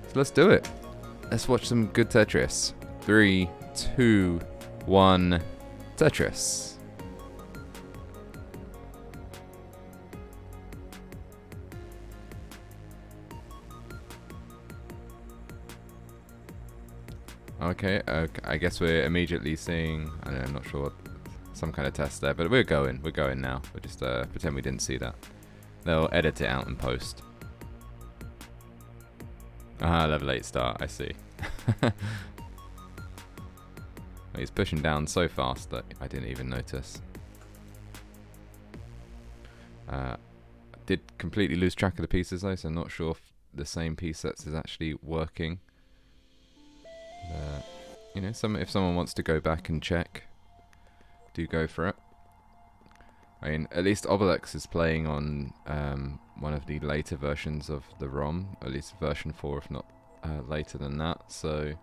So let's do it. Let's watch some good Tetris. 3, 2, 1, Tetris. Okay, I guess we're immediately seeing, I don't know, I'm not sure, some kind of test there, but we're going now. We'll just pretend we didn't see that. They'll edit it out and post. Level 8 start, I see. He's pushing down so fast that I didn't even notice. Did completely lose track of the pieces though, so I'm not sure if the same piece sets is actually working. You know, if someone wants to go back and check, do go for it. I mean, at least Obelex is playing on one of the later versions of the ROM, at least version 4, if not later than that. So,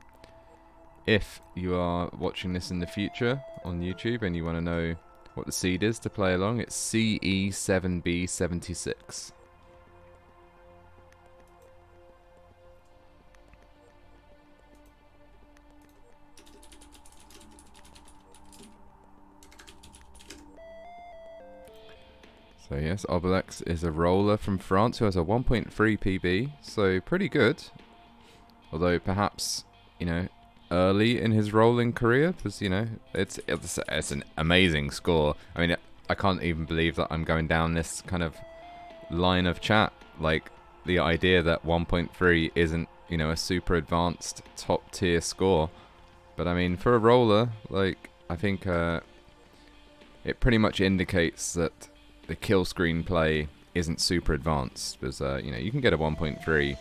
if you are watching this in the future on YouTube and you want to know what the seed is to play along, it's CE7B76. So yes, Obelex is a roller from France who has a 1.3 PB, so pretty good. Although perhaps, you know, early in his rolling career, because, you know, it's an amazing score. I mean, I can't even believe that I'm going down this kind of line of chat. Like, the idea that 1.3 isn't, you know, a super advanced top tier score. But I mean, for a roller, like, I think it pretty much indicates that the kill screen play isn't super advanced, because you know, you can get a 1.3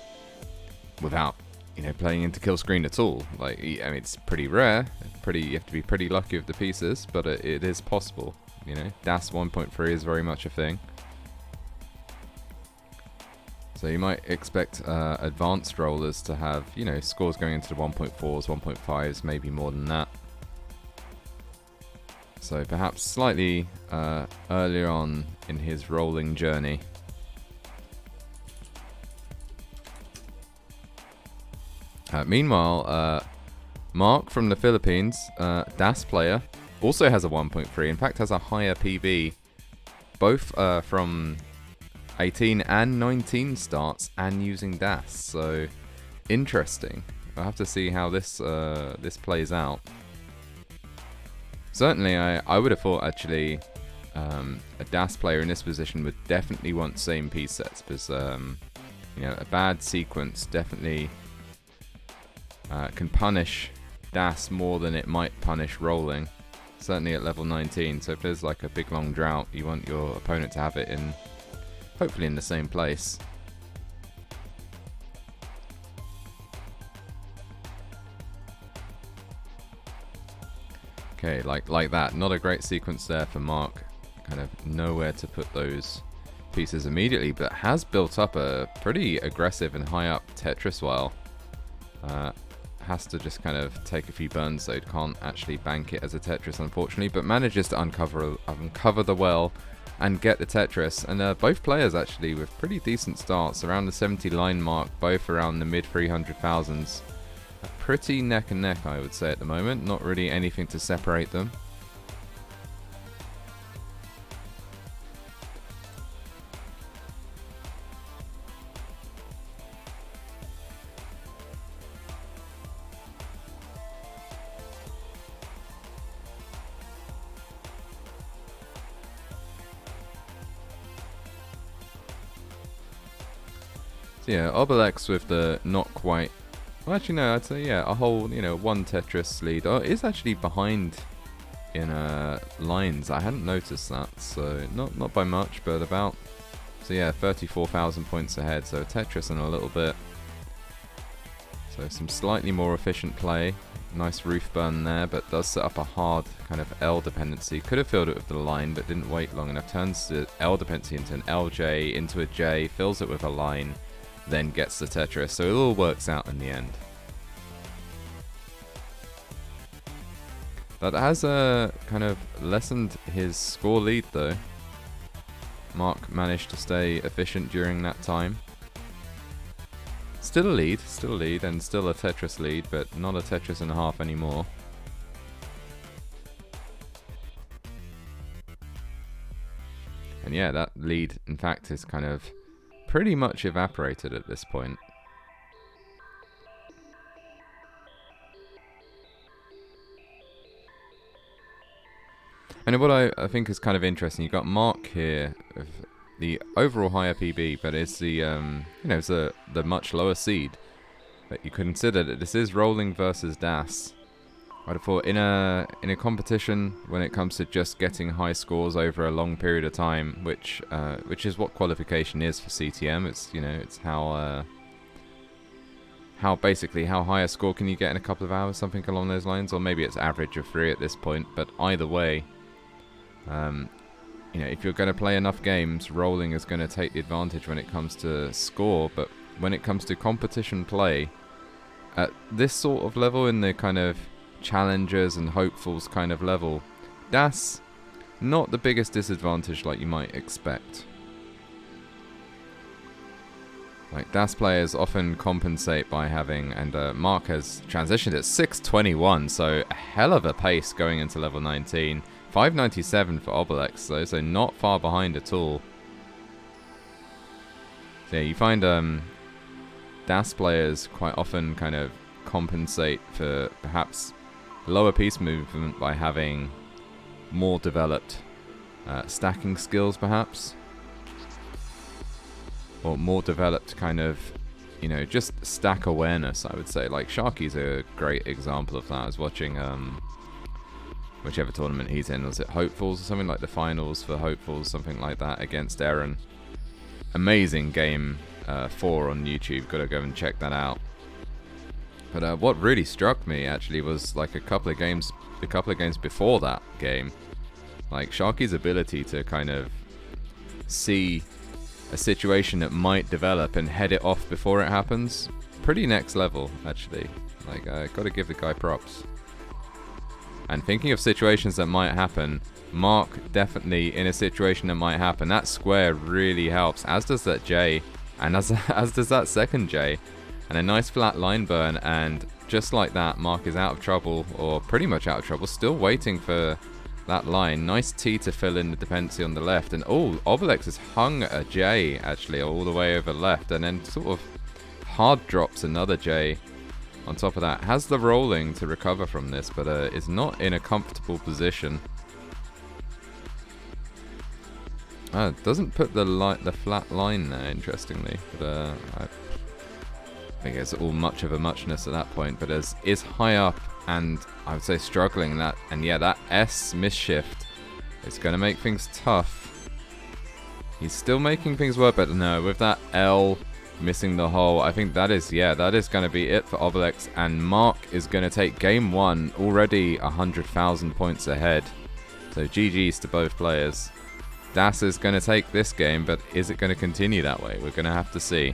without, you know, playing into kill screen at all. Like, I mean, it's pretty rare. You have to be pretty lucky with the pieces, but it is possible. You know, DAS 1.3 is very much a thing. So you might expect advanced rollers to have, you know, scores going into the 1.4s, 1.5s, maybe more than that. So perhaps slightly earlier on in his rolling journey. Meanwhile, Mark from the Philippines, DAS player, also has a 1.3. In fact, has a higher PB, both from 18 and 19 starts and using DAS. So interesting. I'll have to see how this plays out. Certainly, I would have thought, actually, a DAS player in this position would definitely want same piece sets, because, you know, a bad sequence definitely can punish DAS more than it might punish rolling, certainly at level 19. So if there's like a big long drought, you want your opponent to have it in, hopefully in the same place. Okay, like that. Not a great sequence there for Mark. Kind of nowhere to put those pieces immediately, but has built up a pretty aggressive and high up Tetris well. Has to just kind of take a few burns, so it can't actually bank it as a Tetris, unfortunately, but manages to uncover the well and get the Tetris. And both players actually with pretty decent starts, around the 70 line mark, both around the mid 300,000s. Pretty neck and neck, I would say, at the moment. Not really anything to separate them. So yeah, Obelex with the not quite. Well, actually, no, I'd say, yeah, a whole, you know, one Tetris lead. Oh, it's actually behind in lines. I hadn't noticed that, so not by much, but about. So yeah, 34,000 points ahead. So Tetris in a little bit. So some slightly more efficient play. Nice roof burn there, but does set up a hard kind of L dependency. Could have filled it with the line, but didn't wait long enough. Turns the L dependency into an LJ, into a J, fills it with a line, then gets the Tetris. So it all works out in the end. That has kind of lessened his score lead though. Mark managed to stay efficient during that time. still a lead, and still a Tetris lead, but not a Tetris and a half anymore. And yeah, that lead, in fact, is kind of pretty much evaporated at this point. And what I think is kind of interesting, you've got Mark here with the overall higher PB, but it's the it's the much lower seed. But you consider that this is rolling versus Das. I'd have thought in a competition when it comes to just getting high scores over a long period of time, which is what qualification is for CTM. It's it's how basically how high a score can you get in a couple of hours, something along those lines, or maybe it's average of 3 at this point. But either way, if you're going to play enough games, rolling is going to take the advantage when it comes to score. But when it comes to competition play, at this sort of level, in the kind of challengers and hopefuls kind of level, that's not the biggest disadvantage like you might expect. Like, DAS players often compensate by having, and Mark has transitioned at 6:21, so a hell of a pace going into level 19. 5:97 for Obelex, though, so not far behind at all. So yeah, you find DAS players quite often kind of compensate for perhaps lower piece movement by having more developed stacking skills, perhaps. Or more developed kind of, just stack awareness, I would say. Like, Sharky's a great example of that. I was watching whichever tournament he's in. Was it Hopefuls or something, like the finals for Hopefuls, something like that, against Aaron. Amazing game 4 on YouTube. Gotta go and check that out. But what really struck me, actually, was like a couple of games before that game. Like, Sharky's ability to kind of see a situation that might develop and head it off before it happens. Pretty next level, actually. Like, gotta give the guy props. And thinking of situations that might happen, Mark definitely in a situation that might happen. That square really helps, as does that J, and as does that second J. And a nice flat line burn, and just like that, Mark is out of trouble, or pretty much out of trouble, still waiting for that line. Nice T to fill in the dependency on the left, and Obelex has hung a J actually all the way over left, and then sort of hard drops another J on top of that. Has the rolling to recover from this, but is not in a comfortable position. Doesn't put the flat line there, interestingly, but I think it's all much of a muchness at that point, but is high up, and I would say struggling that, and yeah, that S misshift is going to make things tough. He's still making things work, but no, with that L missing the hole, I think that is going to be it for Obelex, and Mark is going to take game 1 already 100,000 points ahead. So GG's to both players. Das is going to take this game, but is it going to continue that way? We're going to have to see.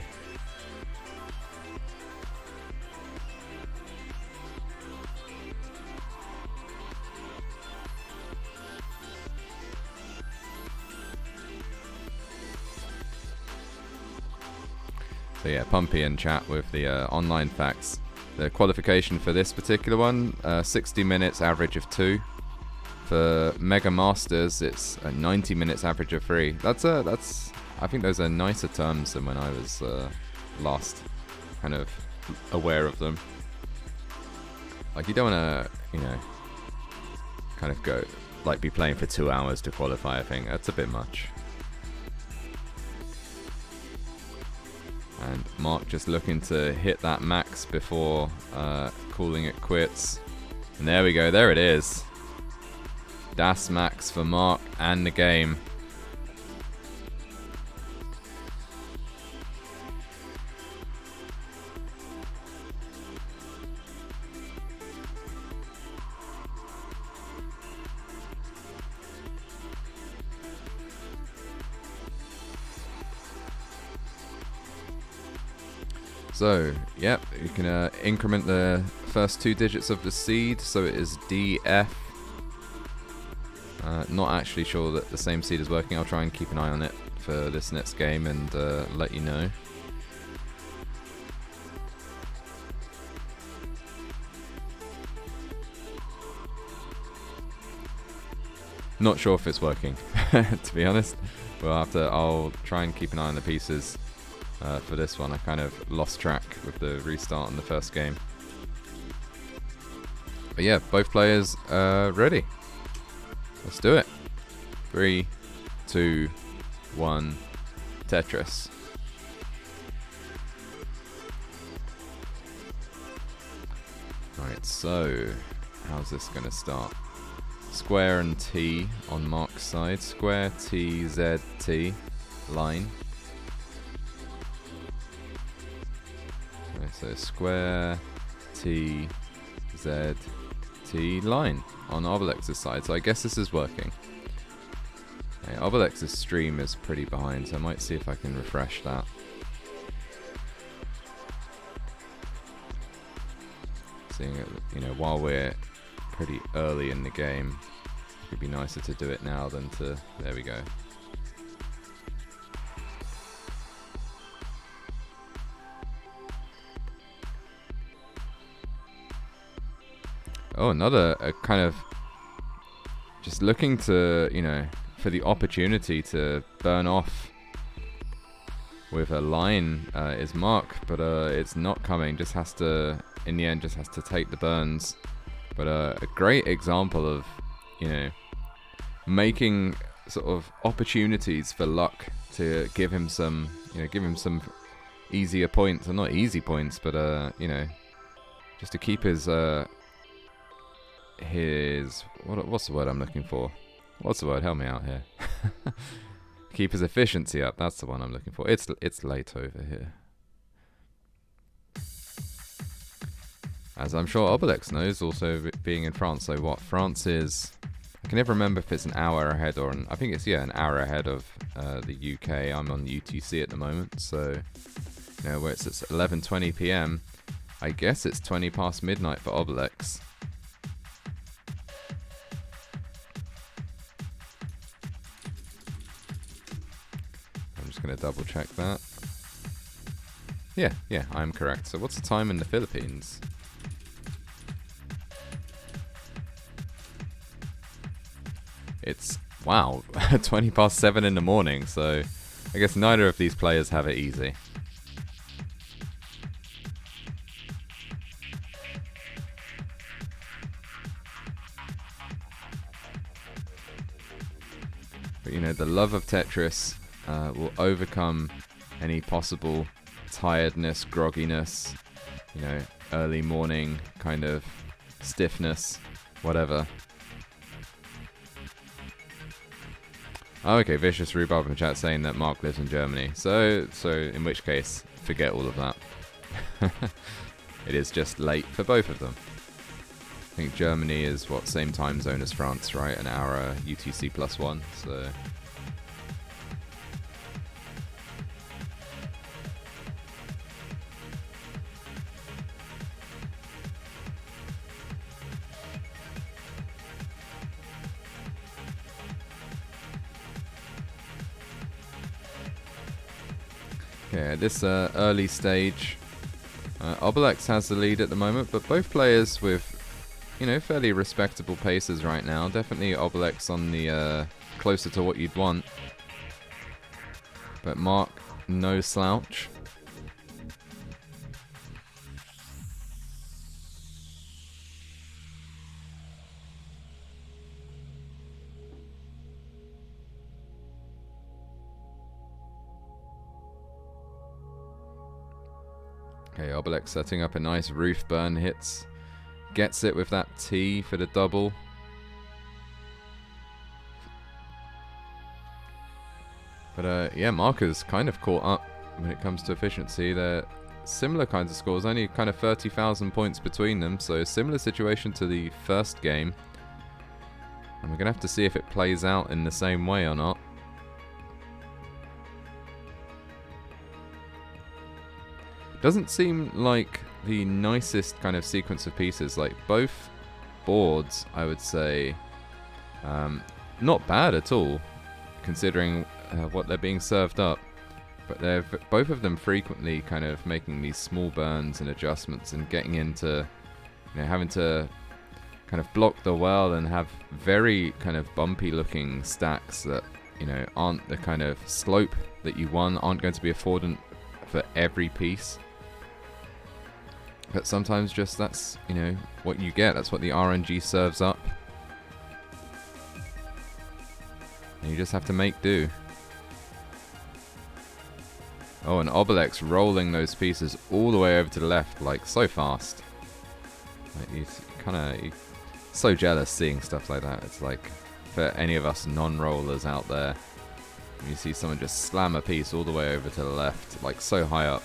So yeah, Pumpy in chat with the online facts. The qualification for this particular one, 60 minutes, average of 2. For Mega Masters, it's a 90 minutes, average of 3. I think those are nicer terms than when I was last kind of aware of them. Like, you don't want to, kind of go, like, be playing for 2 hours to qualify. I think that's a bit much. And Mark just looking to hit that max before calling it quits. And there we go, there it is. Das max for Mark and the game. So, yep, you can increment the first 2 digits of the seed, so it is DF. Not actually sure that the same seed is working. I'll try and keep an eye on it for this next game and let you know. Not sure if it's working, to be honest. I'll try and keep an eye on the pieces for this one. I kind of lost track with the restart on the first game. But yeah, both players ready. Let's do it. 3, 2, 1, Tetris. Right, so how's this going to start? Square and T on Mark's side. Square, T, Z, T, line. Okay, so square, T, Z, T, line on Obelex's side. So I guess this is working. Okay, Obelex's stream is pretty behind, so I might see if I can refresh that. Seeing it, while we're pretty early in the game, it would be nicer to do it now than to... There we go. Oh, another kind of just looking to, for the opportunity to burn off with a line is Mark, but it's not coming. Just has to, in the end, just has to take the burns. But a great example of, making sort of opportunities for luck to give him some, easier points, or not easy points, but just to keep his what's the word I'm looking for? What's the word? Help me out here. Keep his efficiency up. That's the one I'm looking for. It's late over here. As I'm sure Obelex knows, also being in France. So what? France is... I can never remember if it's an hour ahead or... I think it's, an hour ahead of the UK. I'm on UTC at the moment. So, where it's at 11:20 PM, I guess it's 20 past midnight for Obelex. I'm just going to double check that. Yeah, I'm correct. So what's the time in the Philippines? It's, wow, 20 past 7 in the morning, so I guess neither of these players have it easy. But the love of Tetris will overcome any possible tiredness, grogginess, early morning kind of stiffness, whatever. Oh, okay, Vicious Rhubarb in chat saying that Mark lives in Germany. So in which case, forget all of that. It is just late for both of them. I think Germany is, same time zone as France, right? An hour UTC +1, so... Okay, at this early stage, Obelex has the lead at the moment, but both players with, fairly respectable paces right now. Definitely Obelex on the closer to what you'd want. But Mark, no slouch. Okay, Obelex setting up a nice roof burn, gets it with that T for the double. But yeah, Marker's kind of caught up when it comes to efficiency. They're similar kinds of scores, only kind of 30,000 points between them, so a similar situation to the first game. And we're going to have to see if it plays out in the same way or not. Doesn't seem like the nicest kind of sequence of pieces. Like, both boards, I would say, not bad at all, considering what they're being served up. But they're both of them frequently kind of making these small burns and adjustments and getting into, having to kind of block the well and have very kind of bumpy looking stacks that, you know, aren't the kind of slope that you want, aren't going to be affordant for every piece. But sometimes just that's, you know, what you get. That's what the RNG serves up. And you just have to make do. Oh, and Obelex rolling those pieces all the way over to the left, like, so fast. Like, you're so jealous seeing stuff like that. It's like, for any of us non-rollers out there, you see someone just slam a piece all the way over to the left, like, so high up.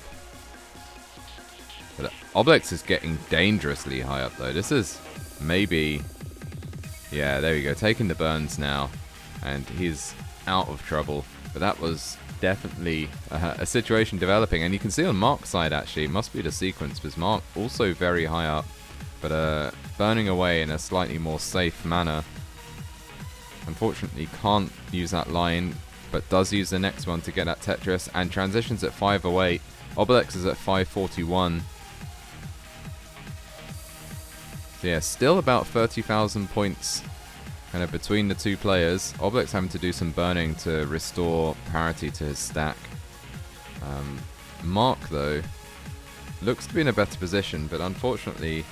But Obelix is getting dangerously high up, though. This is maybe... Yeah, there we go. Taking the burns now. And he's out of trouble. But that was definitely a situation developing. And you can see on Mark's side, actually, it must be the sequence, because Mark also very high up, but burning away in a slightly more safe manner. Unfortunately, can't use that line, but does use the next one to get that Tetris, and transitions at 508. Obelix is at 541. So yeah, still about 30,000 points kind of between the two players. Obelix having to do some burning to restore parity to his stack. Mark, though, looks to be in a better position, but unfortunately,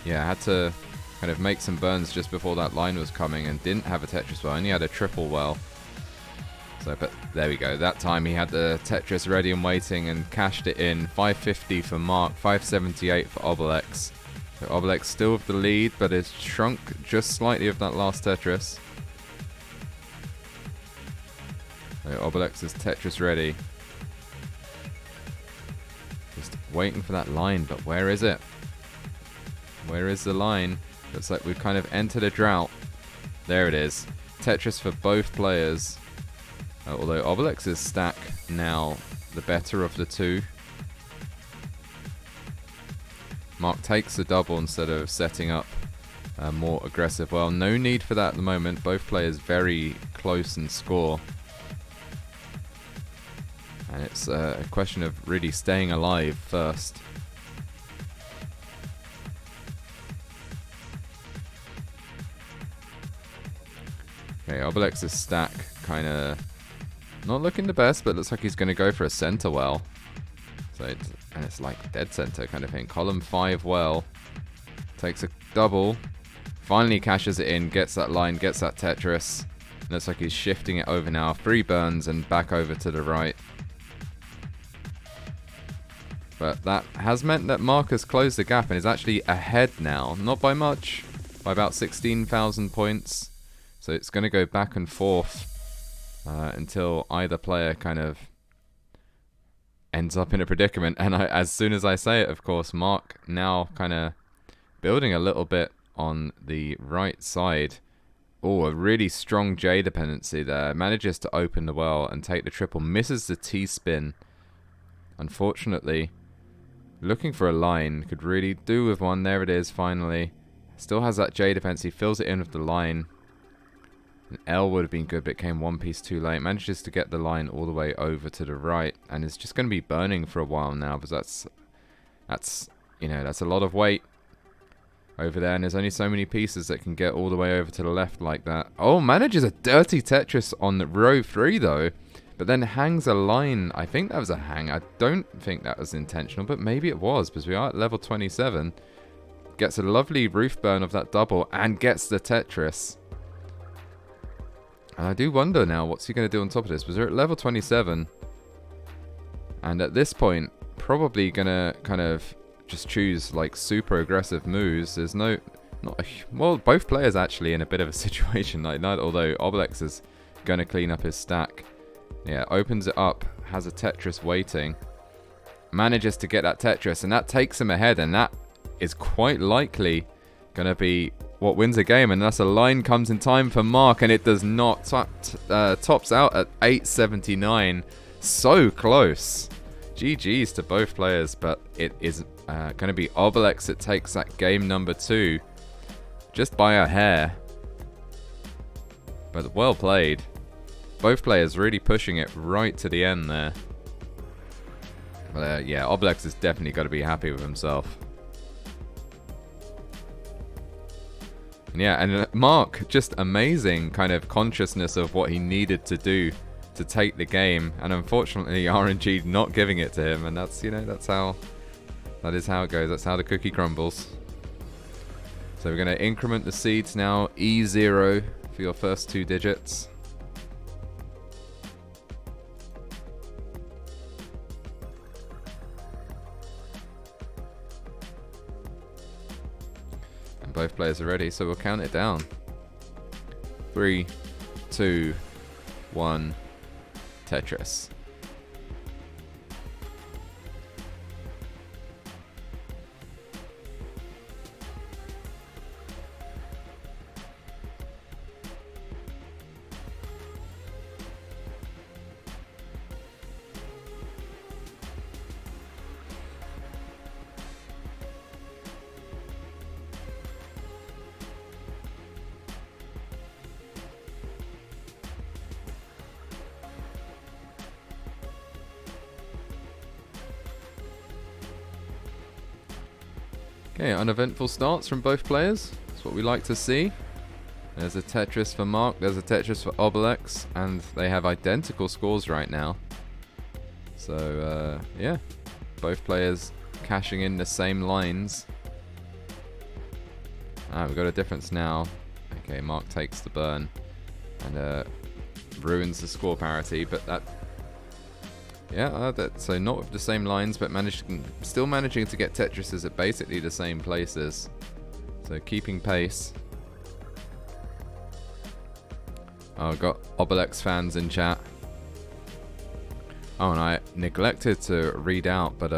yeah, had to kind of make some burns just before that line was coming and didn't have a Tetris well, only had a triple well. So, but there we go. That time he had the Tetris ready and waiting and cashed it in. 550 for Mark, 578 for Obelix. So Obelix still with the lead, but is shrunk just slightly of that last Tetris. So Obelix is Tetris ready. Just waiting for that line, but where is it? Where is the line? Looks like we've kind of entered a drought. There it is. Tetris for both players. Although Obelix's stack now the better of the two. Mark takes the double instead of setting up a more aggressive well. No need for that at the moment. Both players very close in score. And it's a question of really staying alive first. Okay, Obelix's stack kind of not looking the best, but looks like he's going to go for a center well. So it's like dead center kind of thing. Column 5 well. Takes a double. Finally cashes it in, gets that line, gets that Tetris. Looks like he's shifting it over now. 3 burns and back over to the right. But that has meant that Mark has closed the gap and is actually ahead now. Not by much, by about 16,000 points. So it's going to go back and forth until either player kind of ends up in a predicament. And as soon as I say it, of course, Mark now kind of building a little bit on the right side. Oh, a really strong J dependency there. Manages to open the well and take the triple. Misses the T-spin. Unfortunately, looking for a line. Could really do with one. There it is, finally. Still has that J dependency. Fills it in with the line. An L would have been good, but it came one piece too late. Manages to get the line all the way over to the right, and is just going to be burning for a while now, because that's you know, that's a lot of weight over there, and there's only so many pieces that can get all the way over to the left like that. Oh, manages a dirty Tetris on row 3 though, but then hangs a line. I think that was a hang. I don't think that was intentional, but maybe it was, because we are at level 27. Gets a lovely roof burn of that double and gets the Tetris. And I do wonder now, what's he going to do on top of this? Because we're at level 27. And at this point, probably going to kind of just choose like super aggressive moves. There's well, both players actually in a bit of a situation like that. Although Obelix is going to clean up his stack. Yeah, opens it up, has a Tetris waiting. Manages to get that Tetris, and that takes him ahead. And that is quite likely going to be what wins a game, and thus a line comes in time for Mark, and it does not. Tops out at 879. So close. GG's to both players, but it is going to be Obelix that takes that game number 2. Just by a hair. But well played. Both players really pushing it right to the end there. But yeah, Obelix has definitely got to be happy with himself. Yeah, and Mark, just amazing kind of consciousness of what he needed to do to take the game, and unfortunately RNG not giving it to him, and that's, that is how it goes. That's how the cookie crumbles. So we're going to increment the seeds now, E0 for your first 2 digits. And both players are ready, so we'll count it down. 3, 2, 1, Tetris. Okay, uneventful starts from both players. That's what we like to see. There's a Tetris for Mark, there's a Tetris for Obelex, and they have identical scores right now. So, yeah, both players cashing in the same lines. We've got a difference now. Okay, Mark takes the burn and ruins the score parity, but that... Yeah, so not with the same lines, but still managing to get Tetrises at basically the same places. So keeping pace. Oh, I've got Obelex fans in chat. Oh, and I neglected to read out, but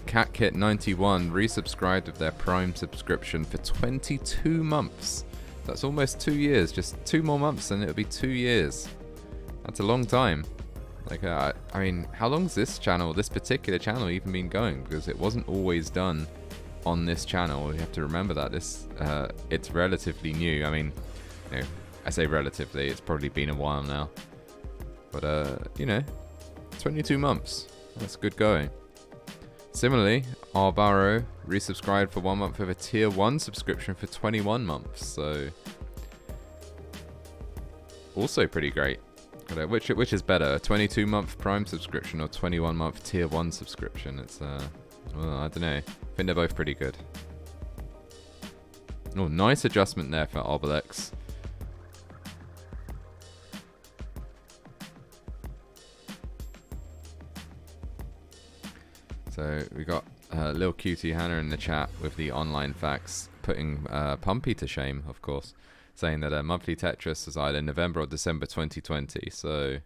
CatKit91 resubscribed with their Prime subscription for 22 months. That's almost 2 years. Just 2 more months and it'll be 2 years. That's a long time. Like, I mean, how long's this particular channel even been going? Because it wasn't always done on this channel. You have to remember that. It's relatively new. I mean, I say relatively, it's probably been a while now. But, 22 months. That's good going. Similarly, Arbaro resubscribed for 1 month with a tier 1 subscription for 21 months. So, also pretty great. Which is better, a 22-month Prime subscription or 21-month Tier 1 subscription? It's, well, I don't know. I think they're both pretty good. Oh, nice adjustment there for Obelix. So, we got Lil Cutie Hannah in the chat with the online facts, putting Pumpy to shame, of course. Saying that monthly Tetris was either November or December 2020. So,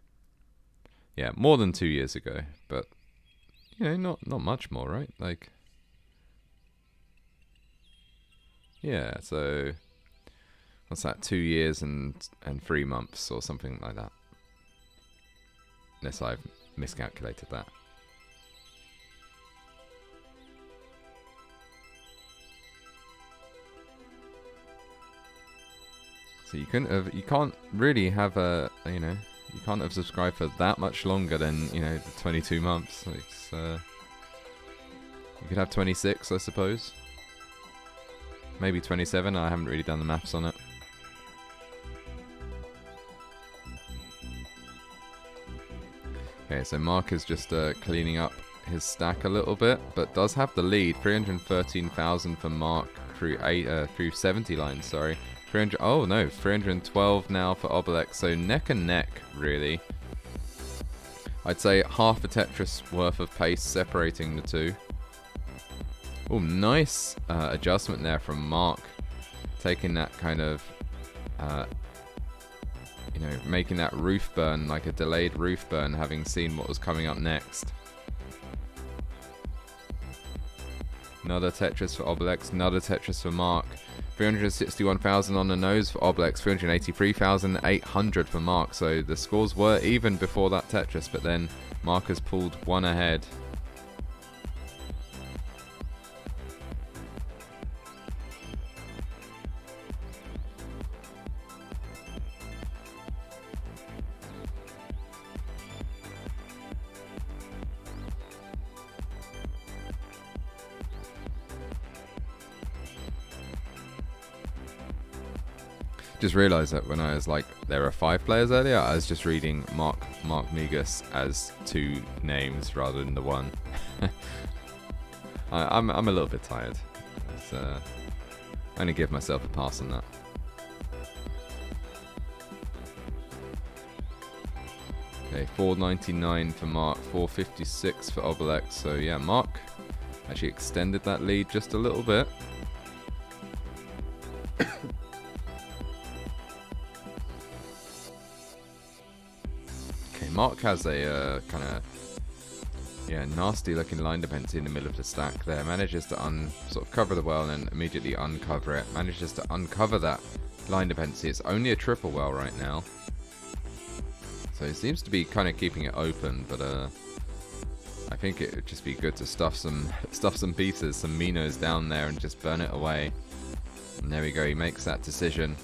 yeah, more than 2 years ago. But, not much more, right? Like, yeah, so, what's that? 2 years and 3 months or something like that. Unless I've miscalculated that. So you can't really have you can't have subscribed for that much longer than, the 22 months. It's, you could have 26, I suppose. Maybe 27, I haven't really done the maths on it. Okay, so Mark is just cleaning up his stack a little bit, but does have the lead. 313,000 for Mark through 70 lines, sorry. 312 now for Obelex, so neck and neck, really. I'd say half a Tetris worth of pace separating the two. Oh, nice adjustment there from Mark. Taking that kind of, making that roof burn, like a delayed roof burn, having seen what was coming up next. Another Tetris for Obelex, another Tetris for Mark. 361,000 on the nose for Obelex, 383,800 for Mark. So the scores were even before that Tetris, but then Mark has pulled one ahead. Just realised that when I was like, there are 5 players earlier, I was just reading Mark Migas as 2 names rather than the one. I'm a little bit tired. I'm gonna give myself a pass on that. Okay, 499 for Mark, 456 for Obelex. So yeah, Mark actually extended that lead just a little bit. Mark has a kind of nasty looking line dependency in the middle of the stack there. Manages to sort of cover the well and immediately uncover it. Manages to uncover that line dependency. It's only a triple well right now. So he seems to be kind of keeping it open, but I think it would just be good to stuff some pieces, some minos down there and just burn it away. And there we go, he makes that decision.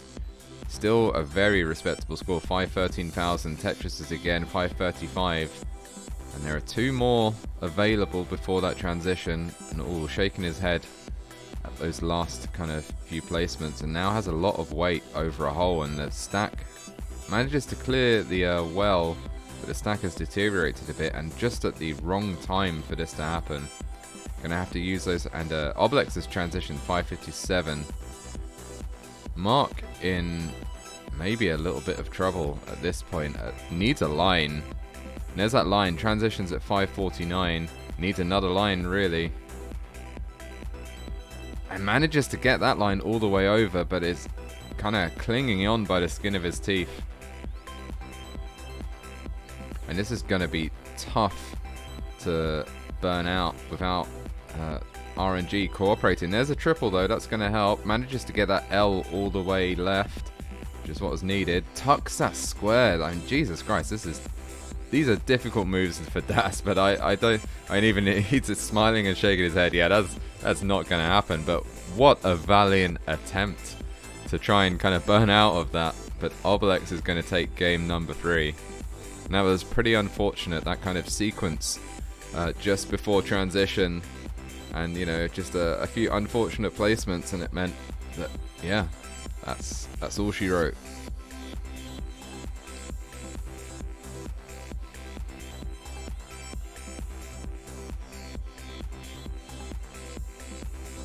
Still a very respectable score, 513,000. Tetris is again 535. And there are 2 more available before that transition. And shaking his head at those last kind of few placements. And now has a lot of weight over a hole. And the stack manages to clear the well. But the stack has deteriorated a bit. And just at the wrong time for this to happen. Gonna have to use those. And Obelix has transitioned 557. Mark in maybe a little bit of trouble at this point. Needs a line. And there's that line. Transitions at 549. Needs another line, really. And manages to get that line all the way over, but is kind of clinging on by the skin of his teeth. And this is going to be tough to burn out without RNG cooperating. There's a triple though, that's going to help. Manages to get that L all the way left, which is what was needed. Tucks that square. I mean, Jesus Christ, these are difficult moves for Das, but he's just smiling and shaking his head. Yeah, that's not going to happen. But what a valiant attempt to try and kind of burn out of that. But Obelex is going to take game number 3. And that was pretty unfortunate, that kind of sequence just before transition. And, just a few unfortunate placements, and it meant that, yeah, that's all she wrote.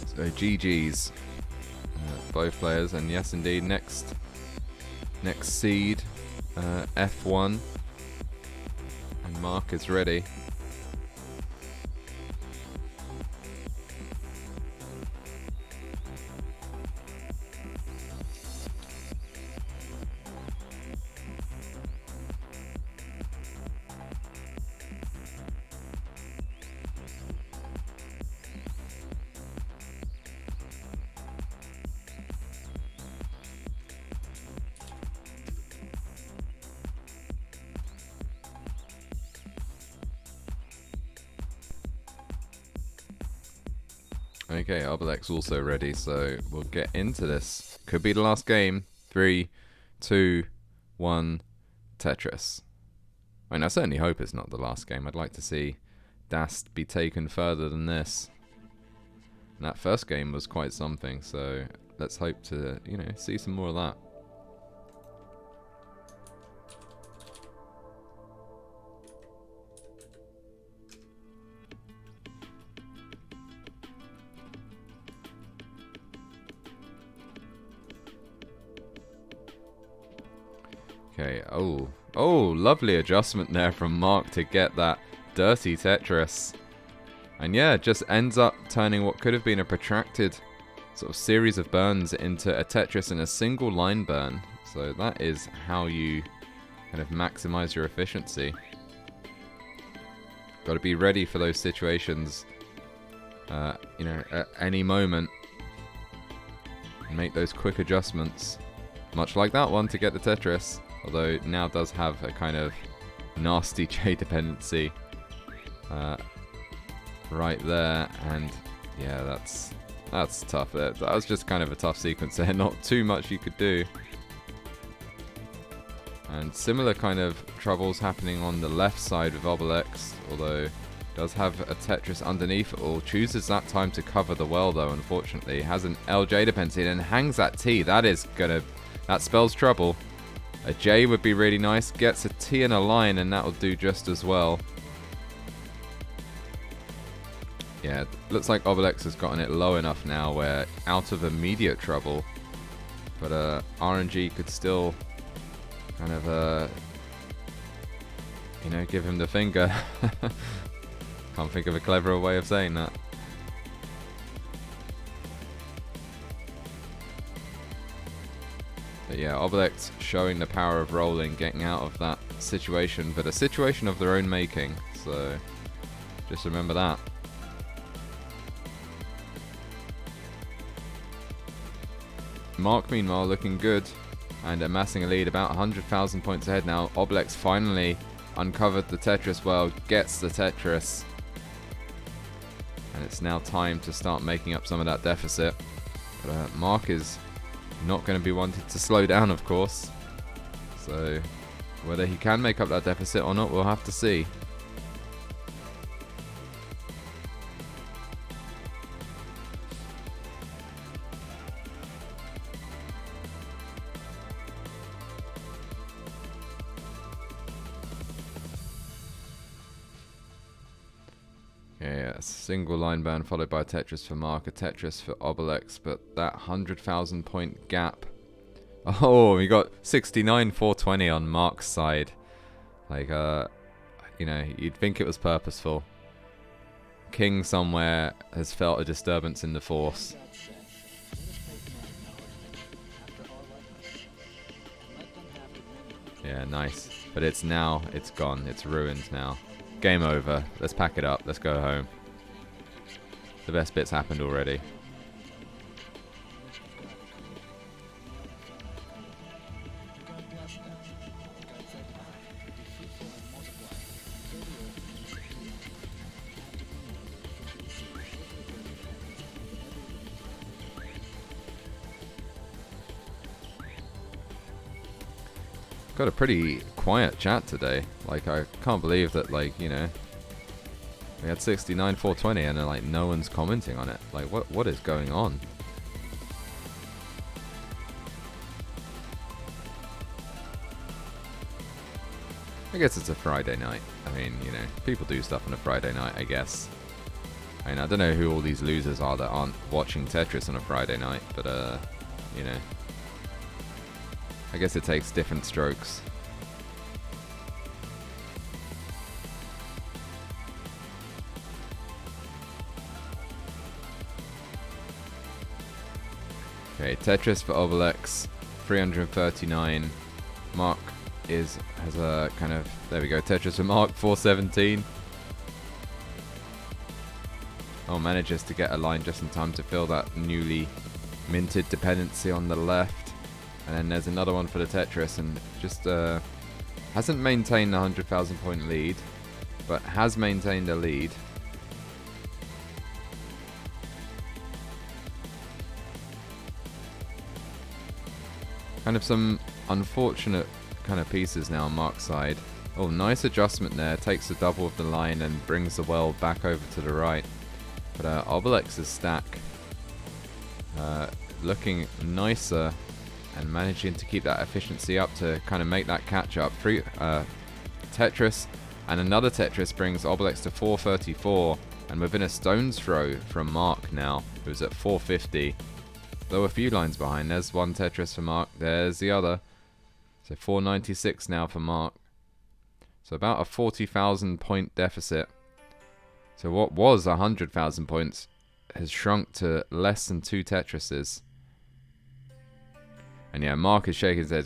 So GG's, both players, and yes, indeed, next seed, F1, and Mark is ready. Okay, Obelex also ready, so we'll get into this. Could be the last game. 3, 2, 1, Tetris. I mean, I certainly hope it's not the last game. I'd like to see Dast be taken further than this. And that first game was quite something, so let's hope to, see some more of that. Okay, oh, lovely adjustment there from Mark to get that dirty Tetris. And yeah, just ends up turning what could have been a protracted sort of series of burns into a Tetris in a single line burn. So that is how you kind of maximize your efficiency. Got to be ready for those situations, at any moment. And make those quick adjustments. Much like that one to get the Tetris. Although it now does have a kind of nasty J dependency right there, and yeah, that's tough. That was just kind of a tough sequence there. Not too much you could do. And similar kind of troubles happening on the left side with Obelex, although does have a Tetris underneath it all. Chooses that time to cover the well though, unfortunately. Has an LJ dependency and hangs that T. That's That spells trouble. A J would be really nice. Gets a T and a line, and that will do just as well. Yeah, looks like Obelex has gotten it low enough now where out of immediate trouble. But RNG could still kind of, you know, give him the finger. Can't think of a cleverer way of saying that. But yeah, Obelex showing the power of rolling, getting out of that situation, but a situation of their own making. So just remember that. Mark, meanwhile, looking good and amassing a lead, about 100,000 points ahead now. Obelex finally uncovered the Tetris world, gets the Tetris. And it's now time to start making up some of that deficit. But Mark is not going to be wanting to slow down, of course. So whether he can make up that deficit or not, we'll have to see. Yeah, single line burn followed by a Tetris for Mark, a Tetris for Obelex, but that 100,000 point gap. Oh, we got 69,420 on Mark's side. Like, you know, you'd think it was purposeful. King somewhere has felt a disturbance in the force. Yeah, nice. But it's now, it's gone, it's ruined now. Game over. Let's pack it up. Let's go home. The best bits happened already. Got a pretty quiet chat today. Like, I can't believe that, like, you know, we had 69,420 and then, like, no one's commenting on it. Like, what is going on? I guess it's a Friday night. I mean, you know, people do stuff on a Friday night, I guess. I mean, I don't know who all these losers are that aren't watching Tetris on a Friday night, but, you know, I guess it takes different strokes. Okay, Tetris for Obelex, 339. Mark has a kind of, there we go, Tetris for Mark, 417. Oh, manages to get a line just in time to fill that newly minted dependency on the left. And then there's another one for the Tetris, and just hasn't maintained the 100,000 point lead, but has maintained a lead. Kind of some unfortunate kind of pieces now on Mark's side. Oh, nice adjustment there. Takes the double of the line and brings the world back over to the right. But Obelex's stack looking nicer and managing to keep that efficiency up to kind of make that catch up. Tetris and another Tetris brings Obelex to 434 and within a stone's throw from Mark now, who's at 450. Though a few lines behind. There's one Tetris for Mark, there's the other. So 496 now for Mark. So about a 40,000 point deficit. So what was 100,000 points has shrunk to less than 2 Tetrises. And yeah, Mark is shaking his head.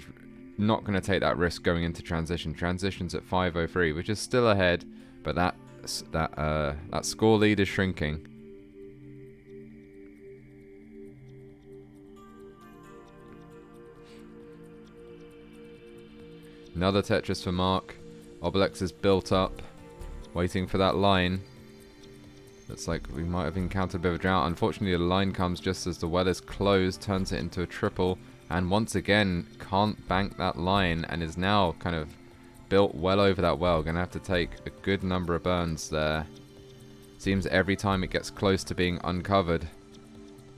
Not going to take that risk going into transition. Transition's at 503, which is still ahead, but that score lead is shrinking. Another Tetris for Mark. Obelex is built up, waiting for that line. Looks like we might have encountered a bit of a drought. Unfortunately, the line comes just as the well is closed, turns it into a triple. And once again, can't bank that line and is now kind of built well over that well. Going to have to take a good number of burns there. Seems every time it gets close to being uncovered,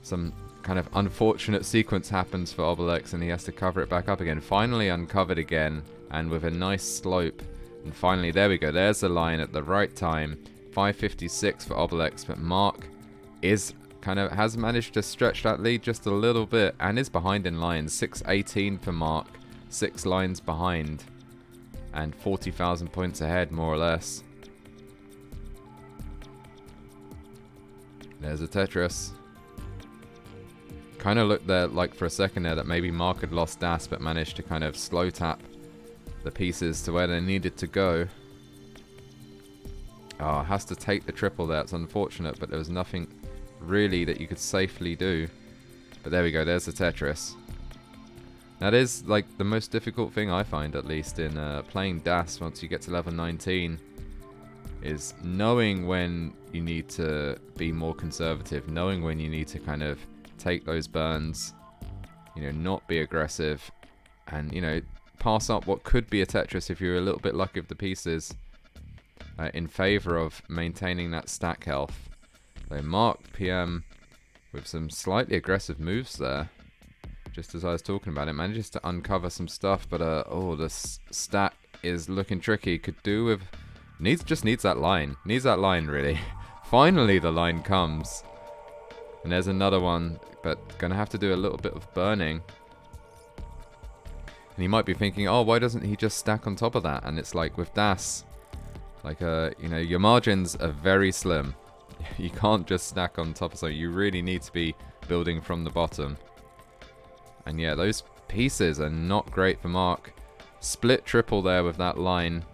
some kind of unfortunate sequence happens for Obelix, and he has to cover it back up again. Finally uncovered again, and with a nice slope. And finally, there we go. There's the line at the right time. 5:56 for Obelix, but Mark has managed to stretch that lead just a little bit, and is behind in lines. 6:18 for Mark, 6 lines behind, and 40,000 points ahead, more or less. There's a Tetris. Kind of looked there like for a second there that maybe Mark had lost Das, but managed to kind of slow tap the pieces to where they needed to go. Oh, has to take the triple there. It's unfortunate, but there was nothing really that you could safely do. But there we go. There's the Tetris. That is like the most difficult thing I find, at least, in playing Das once you get to level 19, is knowing when you need to be more conservative, knowing when you need to kind of take those burns, you know, not be aggressive, and, you know, pass up what could be a Tetris if you're a little bit lucky with the pieces, in favor of maintaining that stack health. So Mark PM with some slightly aggressive moves there, just as I was talking about it, manages to uncover some stuff, but oh, the stack is looking tricky. Could do with just needs that line. Needs that line, really. Finally the line comes. And there's another one, but gonna have to do a little bit of burning. And you might be thinking, oh, why doesn't he just stack on top of that? And it's like with Das, like you know, your margins are very slim. You can't just stack on top of something. You really need to be building from the bottom. And yeah, those pieces are not great for Mark. Split triple there with that line.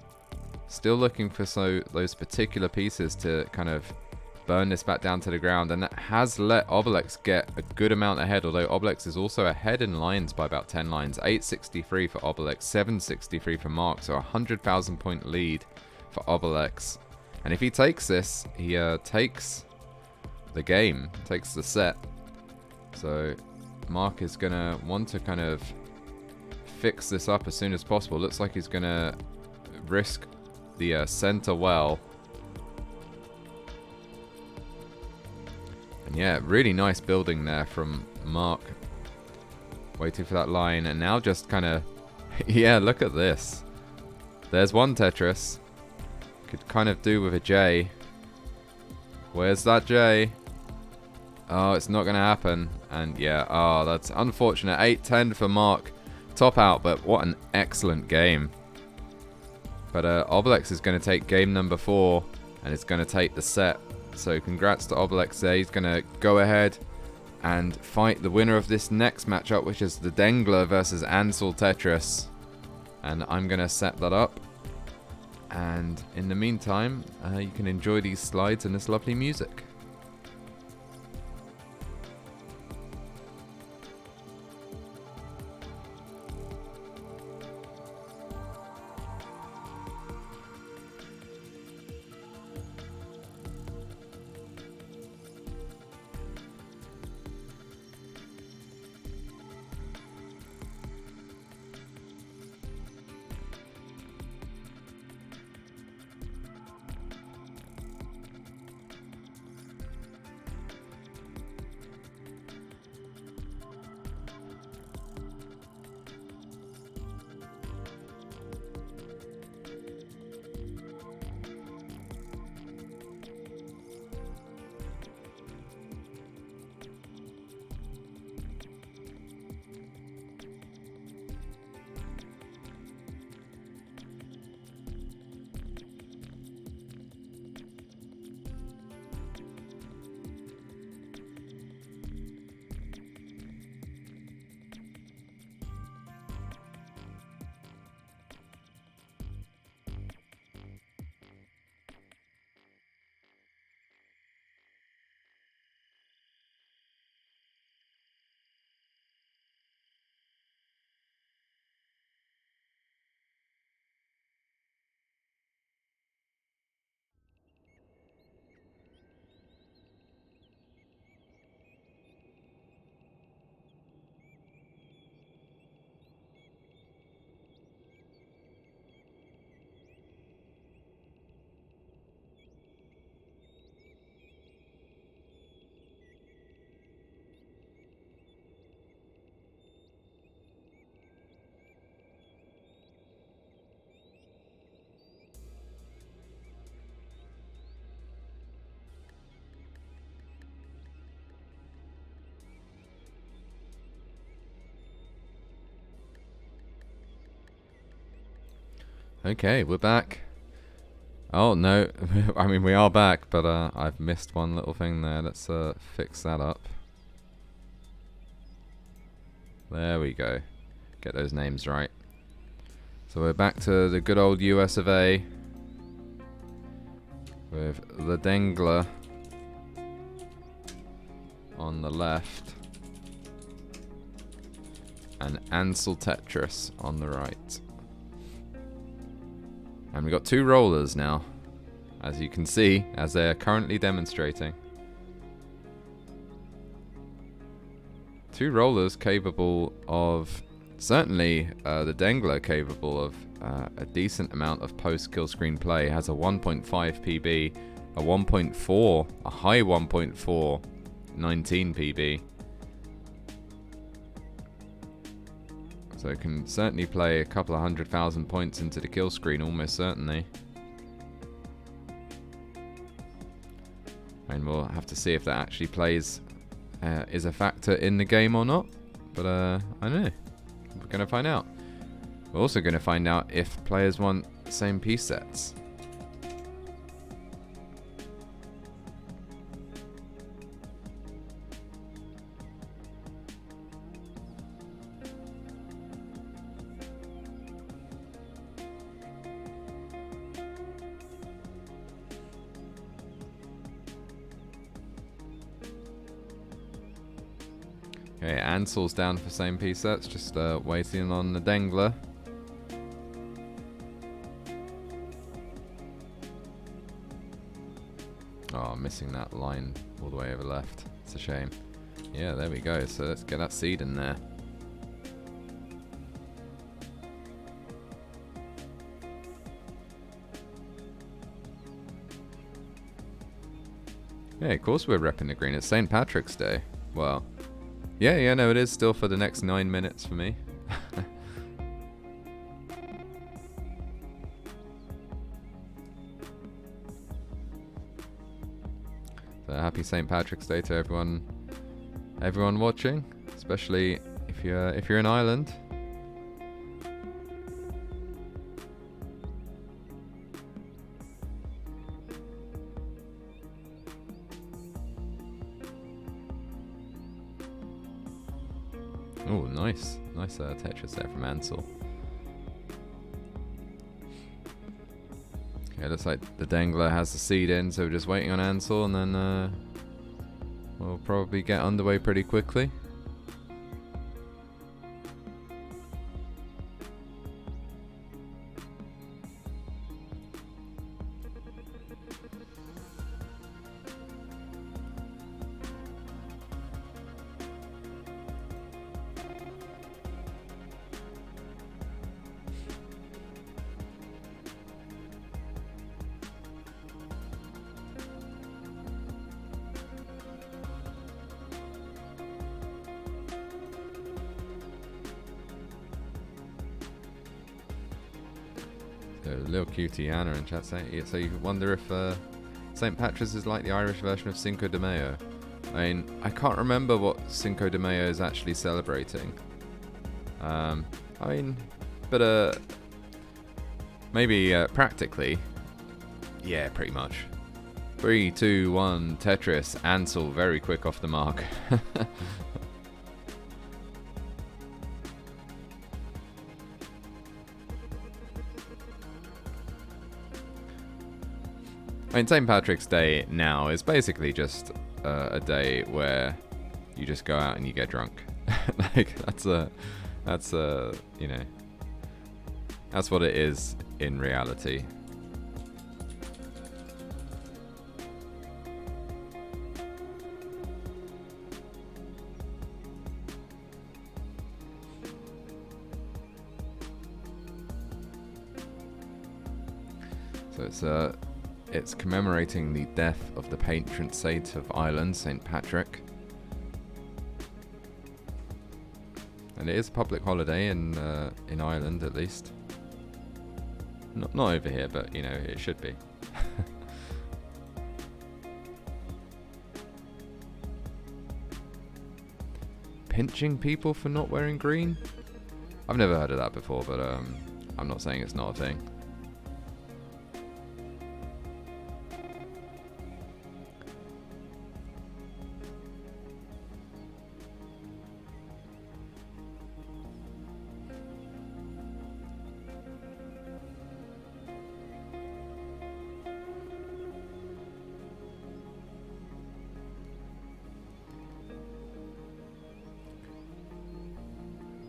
Still looking for those particular pieces to kind of burn this back down to the ground, and that has let Obelix get a good amount ahead, although Obelix is also ahead in lines by about 10 lines. 863 for Obelix, 763 for Mark, so a 100,000 point lead for Obelix. And if he takes this, he takes the game, takes the set. So Mark is going to want to kind of fix this up as soon as possible. Looks like he's going to risk the center well. And yeah, really nice building there from Mark. Waiting for that line, and now just kind of... yeah, look at this. There's one Tetris. Could kind of do with a J. Where's that J? Oh, it's not going to happen. And yeah, oh, that's unfortunate. 8-10 for Mark. Top out, but what an excellent game. But Obelix is going to take game number 4, and it's going to take the set. So congrats to Obelix there. He's going to go ahead and fight the winner of this next matchup, which is the Dangler versus Ansel Tetris. And I'm going to set that up. And in the meantime, you can enjoy these slides and this lovely music. Okay, we're back. Oh, no. I mean, we are back, but I've missed one little thing there. Let's fix that up. There we go. Get those names right. So we're back to the good old US of A. With the Dangler on the left. And Ansel Tetris on the right. And we've got 2 rollers now, as you can see, as they are currently demonstrating. 2 rollers capable of, certainly the Dangler capable of a decent amount of post-kill screen play. Has a 1.5 PB, a 1.4, a high 1.4, 19 PB. So it can certainly play a couple of 100,000 points into the kill screen, almost certainly. And we'll have to see if that actually plays, is a factor in the game or not. But I don't know. We're going to find out. We're also going to find out if players want the same piece sets. Okay, Ansel's down for same piece sets, just waiting on the Dangler. Oh, missing that line all the way over left. It's a shame. Yeah, there we go. So let's get that seed in there. Yeah, of course we're repping the green. It's St. Patrick's Day. Well... Yeah, no, it is still for the next 9 minutes for me. So happy St. Patrick's Day to everyone watching, especially if you're in Ireland. Oh, nice Tetris there from Ansel. Okay, looks like the Dangler has the seed in, so we're just waiting on Ansel, and then we'll probably get underway pretty quickly. Little cutie Anna in chat saying, so you wonder if St. Patrick's is like the Irish version of Cinco de Mayo. I mean, I can't remember what Cinco de Mayo is actually celebrating. I mean, but maybe practically, yeah, pretty much. 3, 2, 1, Tetris. Ansel very quick off the mark. I mean, St. Patrick's Day now is basically just a day where you just go out and you get drunk. Like that's you know, that's what it is in reality. So it's commemorating the death of the patron saint of Ireland, St. Patrick. And it is a public holiday in Ireland, at least. Not over here, but you know, it should be. Pinching people for not wearing green? I've never heard of that before, but I'm not saying it's not a thing.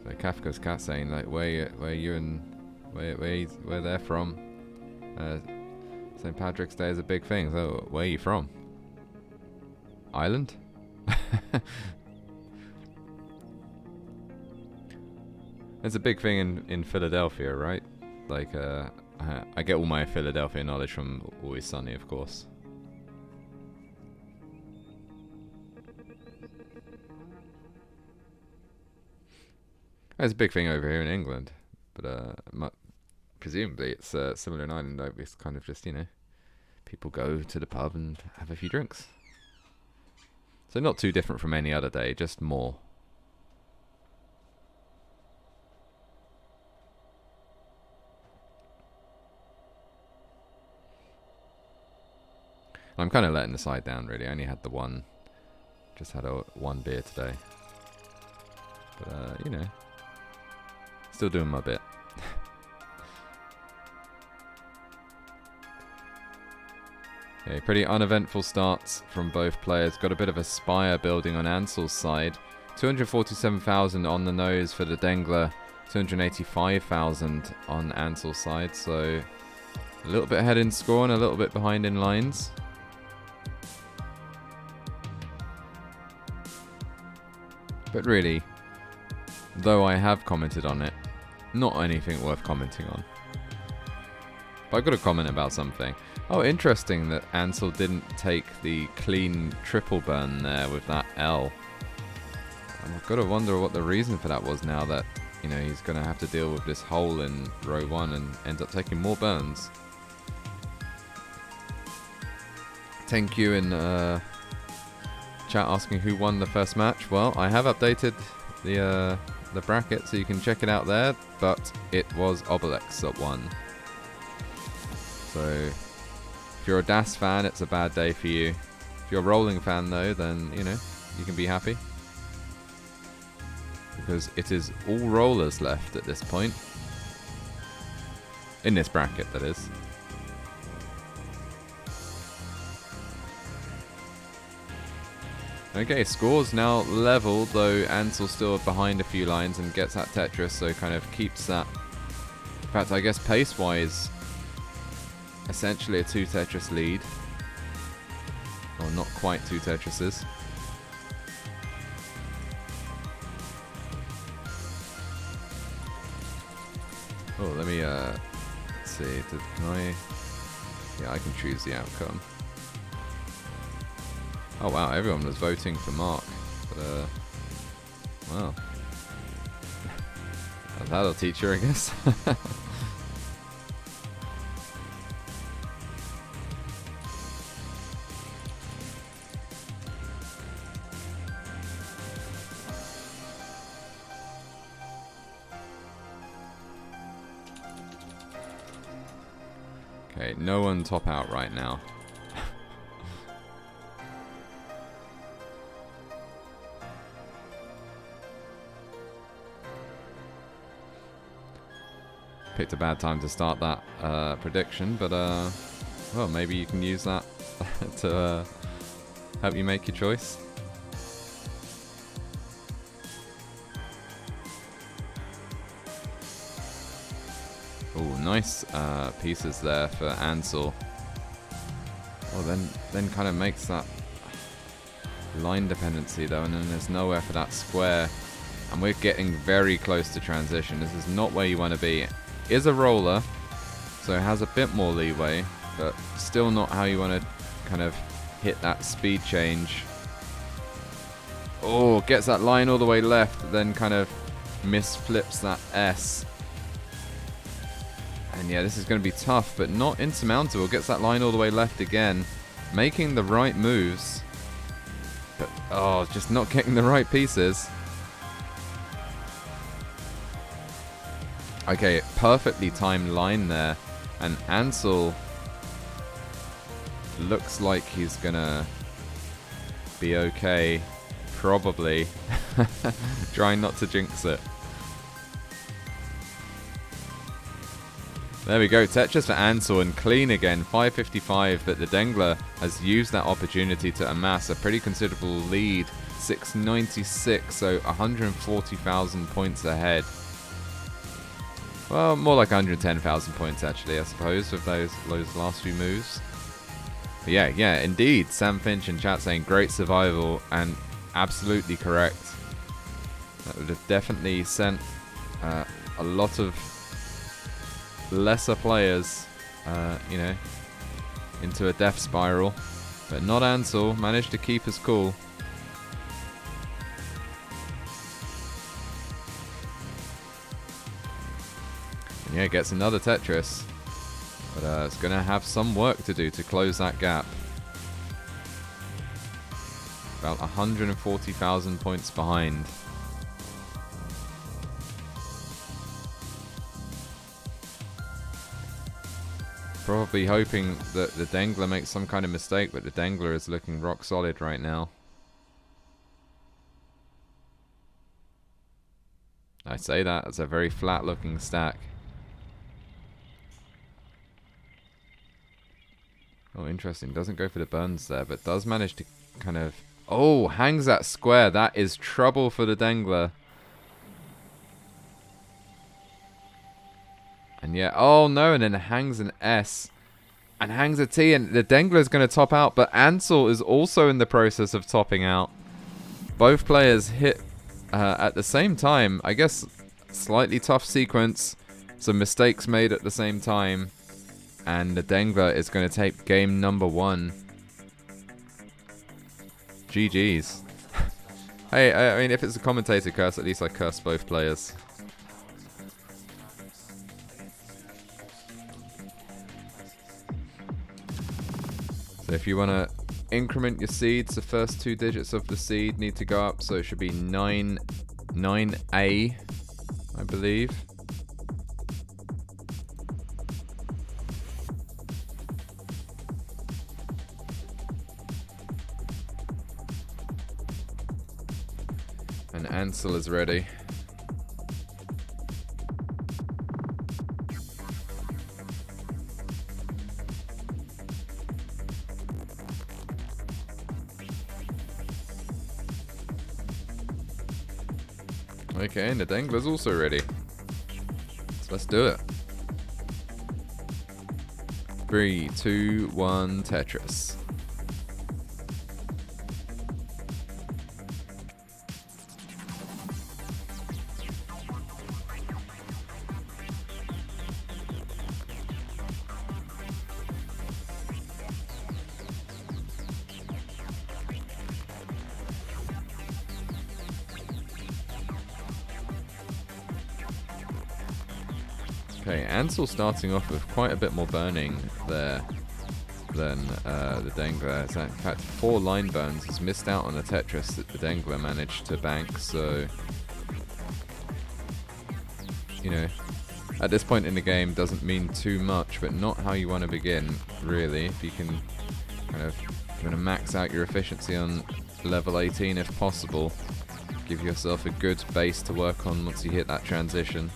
So Kafka's cat saying like where they're from. St. Patrick's Day is a big thing. So where are you from? Ireland? It's a big thing in Philadelphia, right? Like I get all my Philadelphia knowledge from Always Sunny, of course. It's a big thing over here in England, but presumably it's similar in Ireland. Like it's kind of just, you know, people go to the pub and have a few drinks. So not too different from any other day, just more. I'm kind of letting the side down, really. I only had the one. Just had one beer today. But, you know, still doing my bit. Okay, pretty uneventful starts from both players. Got a bit of a spire building on Ansel's side. 247,000 on the nose for the Dangler. 285,000 on Ansel's side. So a little bit ahead in score and a little bit behind in lines. But really, though I have commented on it, not anything worth commenting on. But I've got to comment about something. Oh, interesting that Ansel didn't take the clean triple burn there with that L. And I've got to wonder what the reason for that was now that, you know, he's going to have to deal with this hole in row 1 and ends up taking more burns. 10Q in chat asking who won the first match. Well, I have updated the bracket, so you can check it out there, but it was Obelex that won. So if you're a DAS fan, it's a bad day for you. If you're a rolling fan though, then, you know, you can be happy, because it is all rollers left at this point. In this bracket, that is. Okay, scores now level, though Ansel still behind a few lines and gets that Tetris, so kind of keeps that. In fact, I guess pace-wise, essentially a 2 Tetris lead. Or not quite 2 Tetrises. Oh, let me, let's see, can I... Yeah, I can choose the outcome. Oh wow, everyone was voting for Mark. But, wow. That'll teach her, I guess. Okay, no one top out right now. Picked a bad time to start that prediction, but well, maybe you can use that to help you make your choice. Oh, nice pieces there for Ansel. Well, then kind of makes that line dependency though, and then there's nowhere for that square. And we're getting very close to transition. This is not where you want to be. Is a roller, so it has a bit more leeway, but still not how you want to kind of hit that speed change. Oh, gets that line all the way left, then kind of misflips that S. And yeah, this is going to be tough, but not insurmountable. Gets that line all the way left again, making the right moves, but oh, just not getting the right pieces. Okay, perfectly timed line there, and Ansel looks like he's gonna be okay, probably. Trying not to jinx it. There we go, Tetris for Ansel, and clean again, 555, but the Dangler has used that opportunity to amass a pretty considerable lead 696, so 140,000 points ahead. Well, more like 110,000 points actually, I suppose, with those last few moves. But yeah, indeed. Sam Finch in chat saying great survival, and absolutely correct. That would have definitely sent a lot of lesser players, you know, into a death spiral. But not Ansel, managed to keep us cool. And yeah, gets another Tetris. But it's going to have some work to do to close that gap. About 140,000 points behind. Probably hoping that the Dangler makes some kind of mistake, but the Dangler is looking rock solid right now. I say that, it's a very flat looking stack. Oh, interesting. Doesn't go for the burns there, but does manage to kind of... Oh, hangs that square. That is trouble for the Dangler. And yeah, oh no, and then hangs an S. And hangs a T, and the Dangler is going to top out, but Ansel is also in the process of topping out. Both players hit at the same time. I guess slightly tough sequence. Some mistakes made at the same time. And the Dangler is going to take game number 1. GG's. Hey, I mean, if it's a commentator curse, at least I curse both players. So if you want to increment your seeds, the first 2 digits of the seed need to go up. So it should be 9A, I believe. And Ansel is ready. Okay, and the Dangler's also ready. So let's do it. 3, 2, 1, Tetris. Okay, Ansel starting off with quite a bit more burning there than the Dangler. In fact, 4 line burns. He's missed out on a Tetris that the Dangler managed to bank, so... You know, at this point in the game doesn't mean too much, but not how you want to begin, really. If you can kind of max out your efficiency on level 18 if possible. Give yourself a good base to work on once you hit that transition.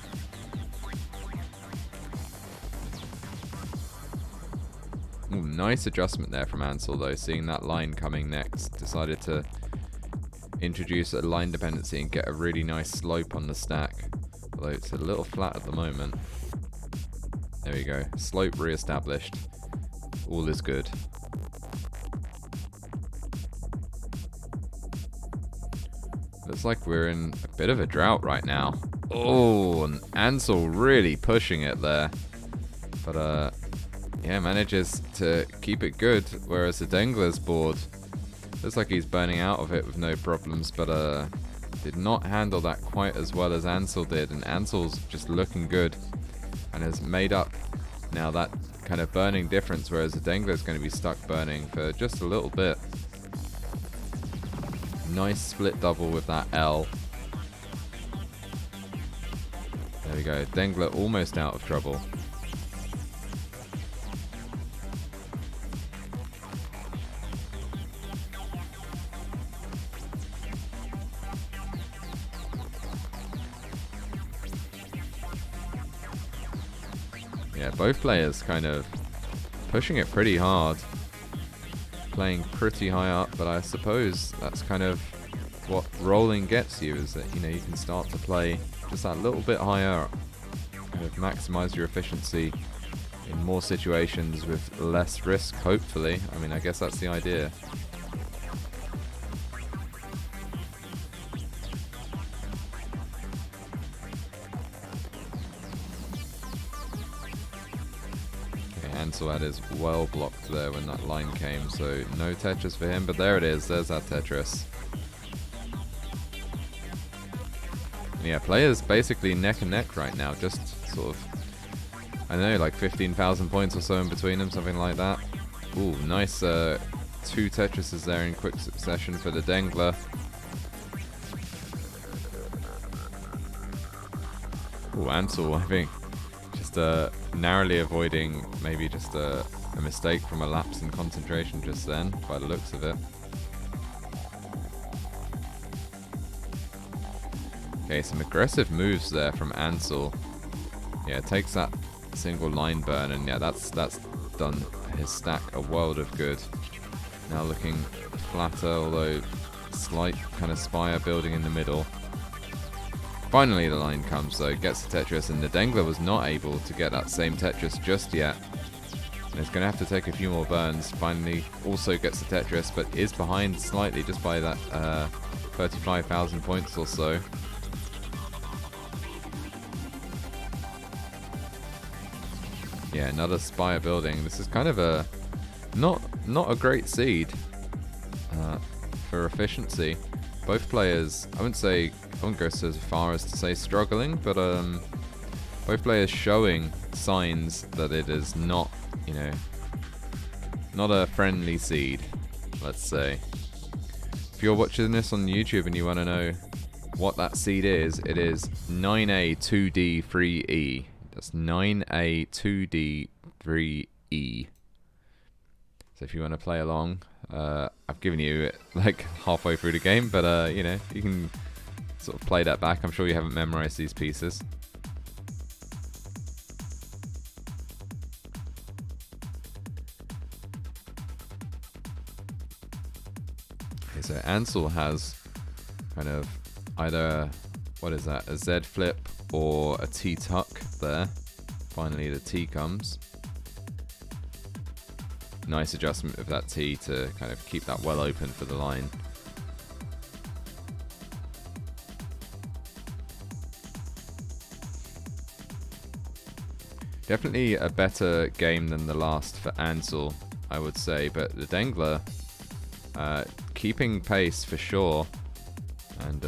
Ooh, nice adjustment there from Ansel though, seeing that line coming next. Decided to introduce a line dependency and get a really nice slope on the stack. Although it's a little flat at the moment. There we go, slope re-established. All is good. Looks like we're in a bit of a drought right now. Oh, and Ansel really pushing it there. But yeah, manages to keep it good, whereas the Dangler's board looks like he's burning out of it with no problems, but did not handle that quite as well as Ansel did, and Ansel's just looking good and has made up now that kind of burning difference, whereas the Dangler's going to be stuck burning for just a little bit. Nice split double with that L. There we go, Dangler almost out of trouble. Yeah, both players kind of pushing it pretty hard. Playing pretty high up, but I suppose that's kind of what rolling gets you is that, you know, you can start to play just that little bit higher, kind of maximize your efficiency in more situations with less risk, hopefully. I mean, I guess that's the idea. Ansel had his well blocked there when that line came, so no Tetris for him, but there it is, there's that Tetris. And yeah, players basically neck and neck right now, just sort of, I don't know, like 15,000 points or so in between them, something like that. Ooh, nice 2 Tetrises there in quick succession for the Dangler. Ooh, Ansel, I think, just narrowly avoiding maybe just a mistake from a lapse in concentration just then, by the looks of it. Okay, some aggressive moves there from Ansel. Yeah, takes that single line burn, and yeah, that's done his stack a world of good. Now looking flatter, although slight kind of spire building in the middle. Finally the line comes though, gets the Tetris, and the Dangler was not able to get that same Tetris just yet. And it's going to have to take a few more burns. Finally also gets the Tetris, but is behind slightly just by that 35,000 points or so. Yeah, another spire building. This is kind of a not a great seed for efficiency. Both players, I wouldn't go so far as to say struggling, but both players showing signs that it is not, you know, not a friendly seed, let's say. If you're watching this on YouTube and you want to know what that seed is, it is 9A2D3E. That's 9A2D3E. So if you want to play along, I've given you like halfway through the game, but you know, you can sort of play that back. I'm sure you haven't memorized these pieces. Okay, so Ansel has kind of either, what is that, a Z flip or a T tuck there. Finally the T comes. Nice adjustment of that T to kind of keep that well open for the line. Definitely a better game than the last for Ansel, I would say, but the Dangler keeping pace for sure. And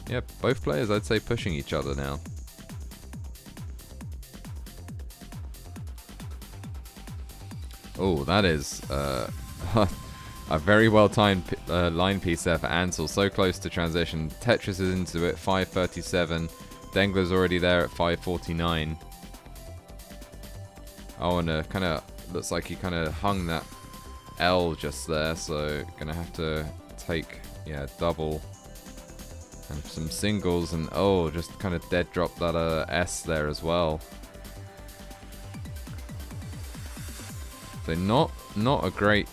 yeah, both players I'd say pushing each other now. Oh, that is a very well timed line piece there for Ansel. So close to transition. Tetris is into it, 5:37. Dangler's already there at 5:49. Oh, and kind of looks like he kind of hung that L just there, so gonna have to take, yeah, double and some singles, and oh, just kind of dead drop that S there as well. So not a great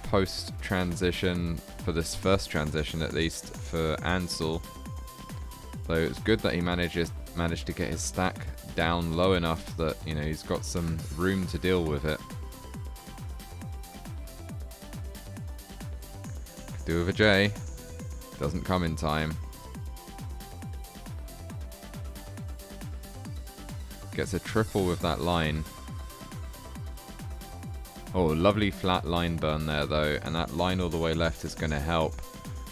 post transition for this first transition, at least for Ansel. Though it's good that he managed to get his stack down low enough that, you know, he's got some room to deal with it. Could do with a J. Doesn't come in time. Gets a triple with that line. Oh, lovely flat line burn there though, and that line all the way left is going to help.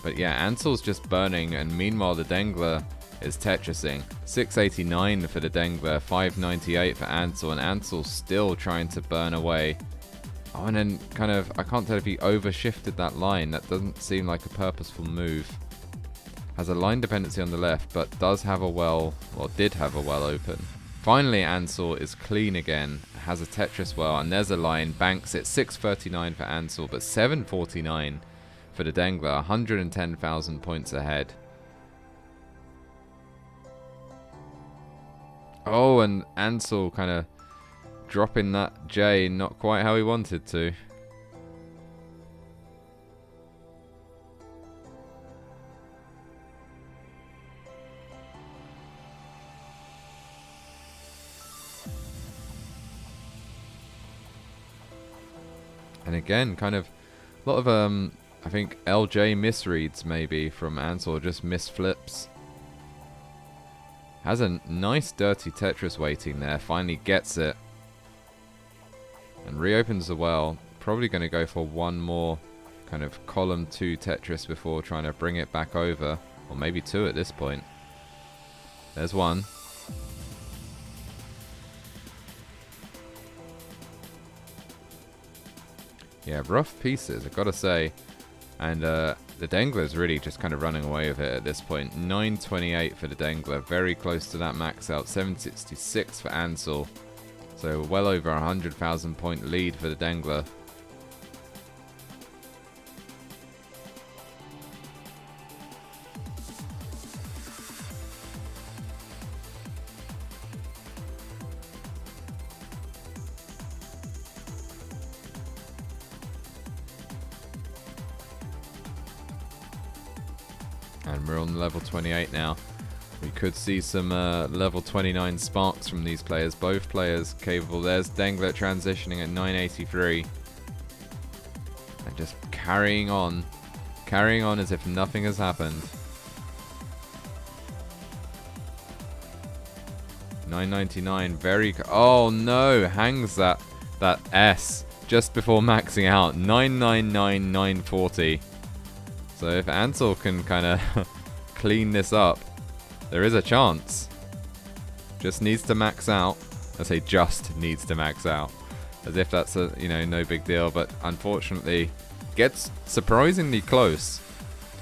But yeah, Ansel's just burning, and meanwhile the Dangler is Tetrising. 689 for the Dangler, 598 for Ansel, and Ansel's still trying to burn away. Oh, and then kind of, I can't tell if he overshifted that line. That doesn't seem like a purposeful move. Has a line dependency on the left, but does have a well, or did have a well open. Finally, Ansel is clean again, has a Tetris well, and there's a line, banks it. 639 for Ansel, but 749 for the Dangler, 110,000 points ahead. Oh, and Ansel kind of dropping that J, not quite how he wanted to. And again, kind of a lot of, I think, LJ misreads maybe from Ansel, just misflips. Has a nice dirty Tetris waiting there, finally gets it. And reopens the well. Probably going to go for one more kind of column 2 Tetris before trying to bring it back over. Or maybe 2 at this point. There's one. Yeah, rough pieces, I've got to say. And the Dangler's really just kind of running away with it at this point. 928 for the Dangler, very close to that max out. 766 for Ansel. So well over a 100,000 point lead for the Dangler. And we're on level 28 now. We could see some level 29 sparks from these players. Both players capable. There's Dangler transitioning at 983. And just carrying on. Carrying on as if nothing has happened. 999, very... Oh no, hangs that S just before maxing out. 999, 940. So if Ansel can kind of clean this up, there is a chance. Just needs to max out. I say just needs to max out. As if that's a, no big deal. But unfortunately, gets surprisingly close.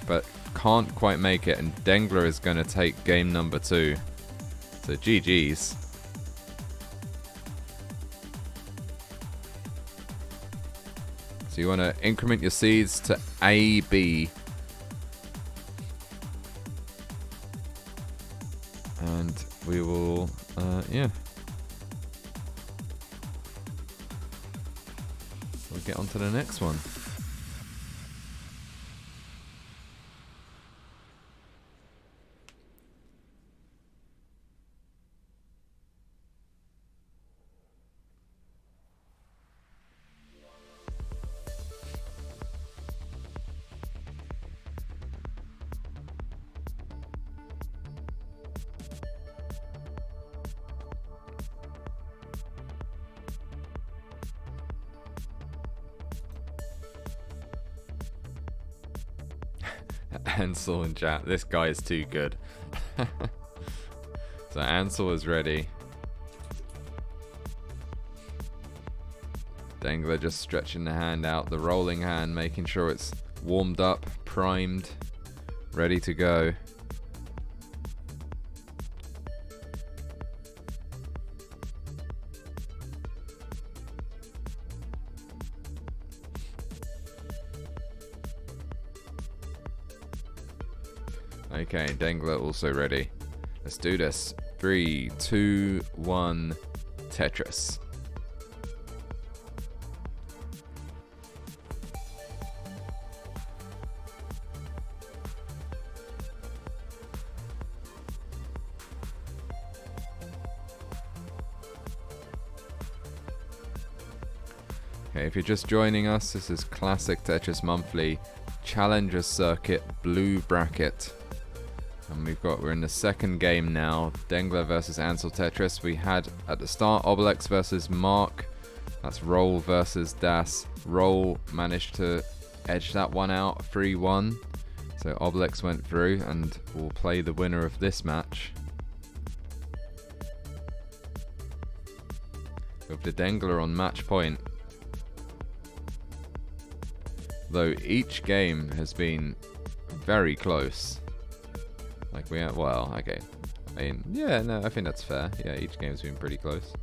But can't quite make it. And Dangler is going to take game number 2. So GG's. So you want to increment your seeds to A, B. And we will, yeah. We'll get on to the next one. Ansel in chat. This guy is too good. So Ansel is ready. Dangler just stretching the hand out, the rolling hand, making sure it's warmed up, primed, ready to go. Okay, Dangler also ready. Let's do this. 3, 2, 1, Tetris. Okay, if you're just joining us, this is Classic Tetris Monthly Challenger Circuit Blue Bracket. And we're in the second game now. Dangler versus Ansel Tetris. We had at the start Obelex versus Mark. That's Roll versus Das. Roll managed to edge that one out 3-1. So Obelex went through and will play the winner of this match. With the Dangler on match point. Though each game has been very close. Like we are, well, okay. I mean, yeah, no, I think that's fair. Yeah, each game's been pretty close.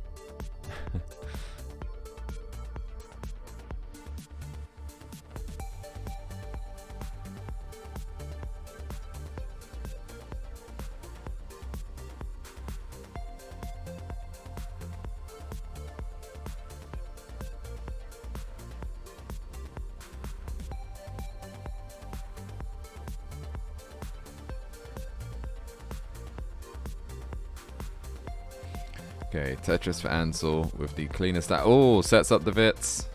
Okay, Tetris for Ansel with the cleanest. Oh, sets up the Vits.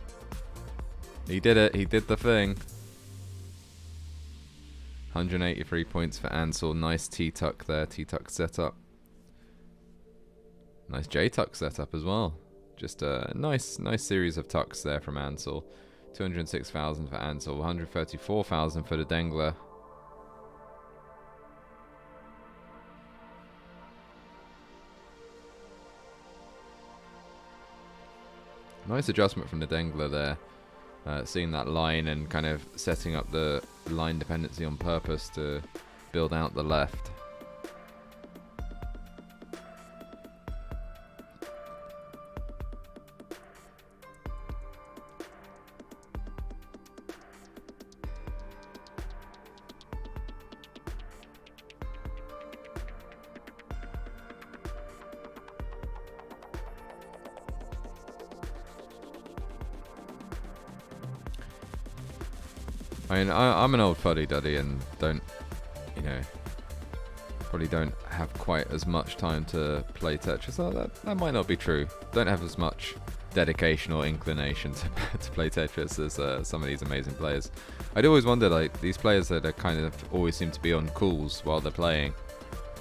He did it. He did the thing. 183 points for Ansel. Nice T-tuck there. T-tuck setup. Nice J-tuck setup as well. Just a nice series of tucks there from Ansel. 206,000 for Ansel. 134,000 for the Dangler. Nice adjustment from the Dangler there. Seeing that line and kind of setting up the line dependency on purpose to build out the left. I mean, I'm an old fuddy-duddy and don't, you know, probably don't have quite as much time to play Tetris. Oh, that might not be true. Don't have as much dedication or inclination to play Tetris as some of these amazing players. I'd always wonder, like, these players that are kind of always seem to be on calls while they're playing.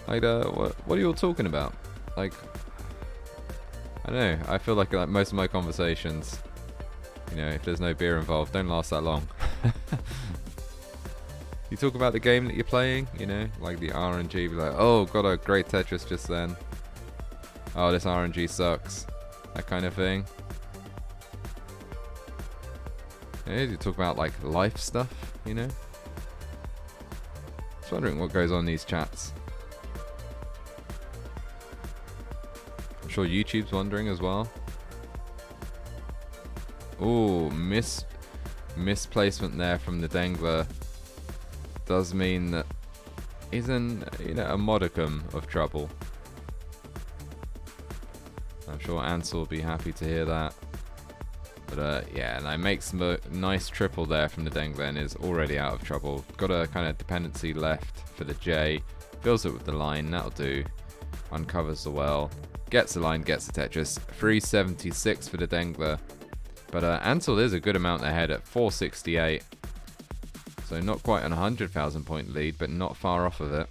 Like, what are you all talking about? Like, I don't know. I feel like most of my conversations, you know, if there's no beer involved, don't last that long. You talk about the game that you're playing, you know, like the RNG, be like, oh, got a great Tetris just then. Oh, this RNG sucks. That kind of thing. Yeah, you talk about like life stuff, you know. Just wondering what goes on in these chats. I'm sure YouTube's wondering as well. Ooh, misplacement there from the Dangler does mean that he's in, you know, a modicum of trouble. I'm sure Ansel will be happy to hear that. But yeah, and I makes a nice triple there from the Dangler and is already out of trouble. Got a kind of dependency left for the J. Fills it with the line, that'll do. Uncovers the well. Gets the line, gets the Tetris. 376 for the Dangler. But Ansel is a good amount ahead at 468. So not quite an 100,000 point lead, but not far off of it.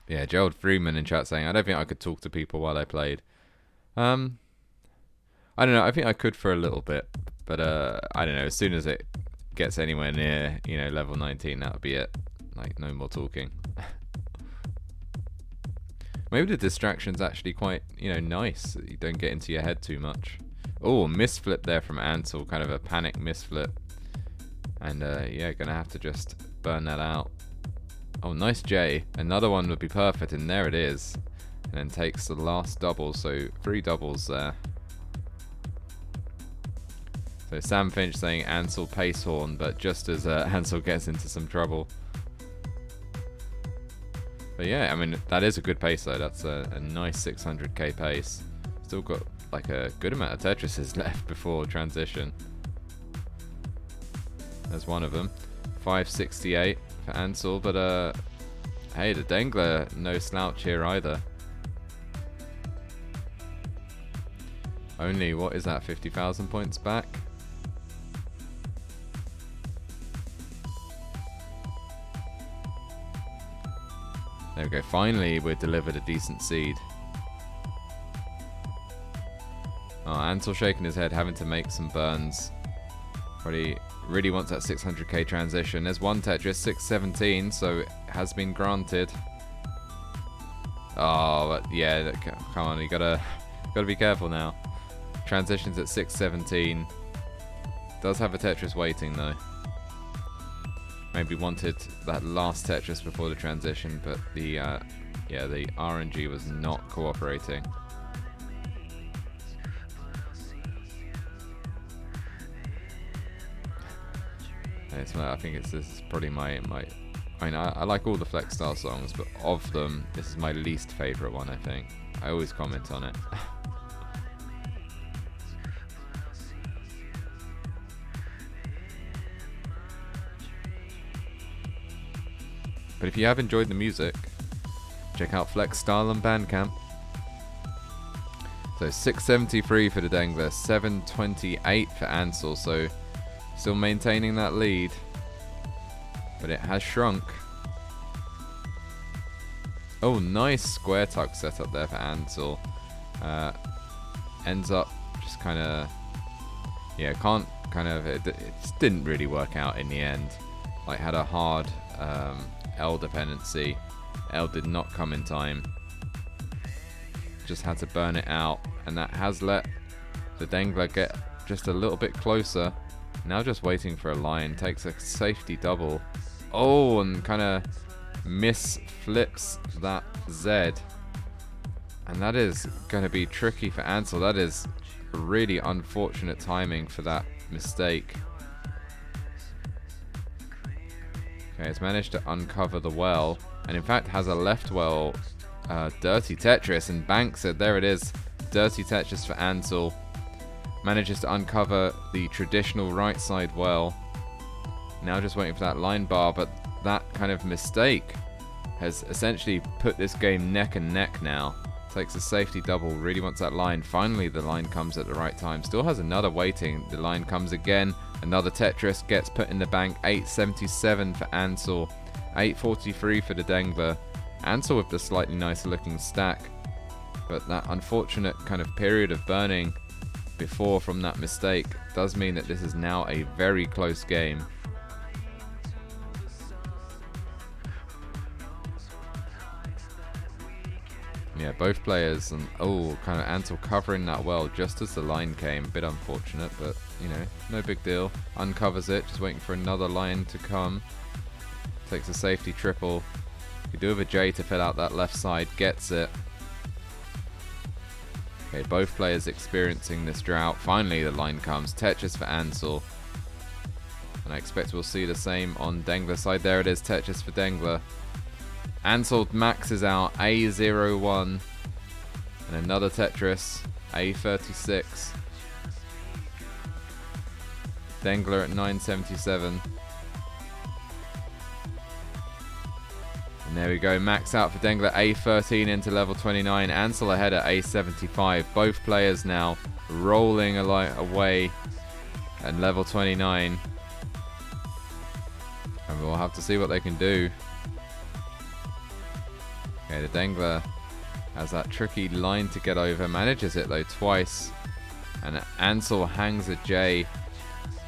Yeah, Gerald Freeman in chat saying, I don't think I could talk to people while I played. I don't know, I think I could for a little bit. But I don't know, as soon as it gets anywhere near, you know, level 19, that'll be it. Like, no more talking. Maybe the distraction's actually quite, you know, nice. You don't get into your head too much. Oh, misflip there from Ansel, kind of a panic misflip. And yeah, gonna have to just burn that out. Oh, nice J. Another one would be perfect, and there it is. And then takes the last double, so 3 doubles there. So Sam Finch saying Ansel pace horn, but just as Ansel gets into some trouble. But yeah, I mean, that is a good pace though. That's a nice 600k pace. Still got like a good amount of Tetrises left before transition. There's one of them. 568 for Ansel, but hey, the Dangler, no slouch here either. Only, what is that, 50,000 points back? There we go, finally we're delivered a decent seed. Oh, Ansel shaking his head, having to make some burns. Probably really wants that 600k transition. There's one Tetris, 617, so it has been granted. Oh, but yeah, come on, you gotta be careful now. Transitions at 617. Does have a Tetris waiting though. Maybe wanted that last Tetris before the transition, but the yeah, the RNG was not cooperating. I think this is probably my I mean, I like all the Flex style songs, but of them, this is my least favourite one, I think. I always comment on it. But if you have enjoyed the music, check out Flex Style on Bandcamp. So 673 for the Dangler, 728 for Ansel. So still maintaining that lead, but it has shrunk. Oh, nice square tuck setup there for Ansel. Ends up just kind of, yeah, it just didn't really work out in the end. Like, had a hard L dependency. L did not come in time. Just had to burn it out, and that has let the Dangler get just a little bit closer. Now just waiting for a line, takes a safety double. Oh, and kind of misflips that Z. And that is going to be tricky for Ansel. That is really unfortunate timing for that mistake. Okay, it's managed to uncover the well, and in fact has a left well dirty Tetris and banks it. There it is. Dirty Tetris for Ansel. Manages to uncover the traditional right side well. Now just waiting for that line bar, but that kind of mistake has essentially put this game neck and neck now. Takes a safety double, really wants that line. Finally the line comes at the right time. Still has another waiting. The line comes again. Another Tetris gets put in the bank. 877 for Ansel. 843 for the Dangler. Ansel with the slightly nicer looking stack. But that unfortunate kind of period of burning before from that mistake does mean that this is now a very close game. Yeah, both players, and kind of Ansel covering that well just as the line came. A bit unfortunate, but you know, no big deal. Uncovers it, just waiting for another line to come. Takes a safety triple. Could do with a J to fill out that left side, gets it. Okay, both players experiencing this drought. Finally the line comes. Tetris for Ansel. And I expect we'll see the same on Dangler's side. There it is, Tetris for Dangler. Ansel maxes out A01. And another Tetris, A36. Dangler at 977. And there we go, max out for Dangler, A13 into level 29. Ansel ahead at A75. Both players now rolling away at level 29. And we'll have to see what they can do. Okay, the Dangler has that tricky line to get over. Manages it though twice. And Ansel hangs a J.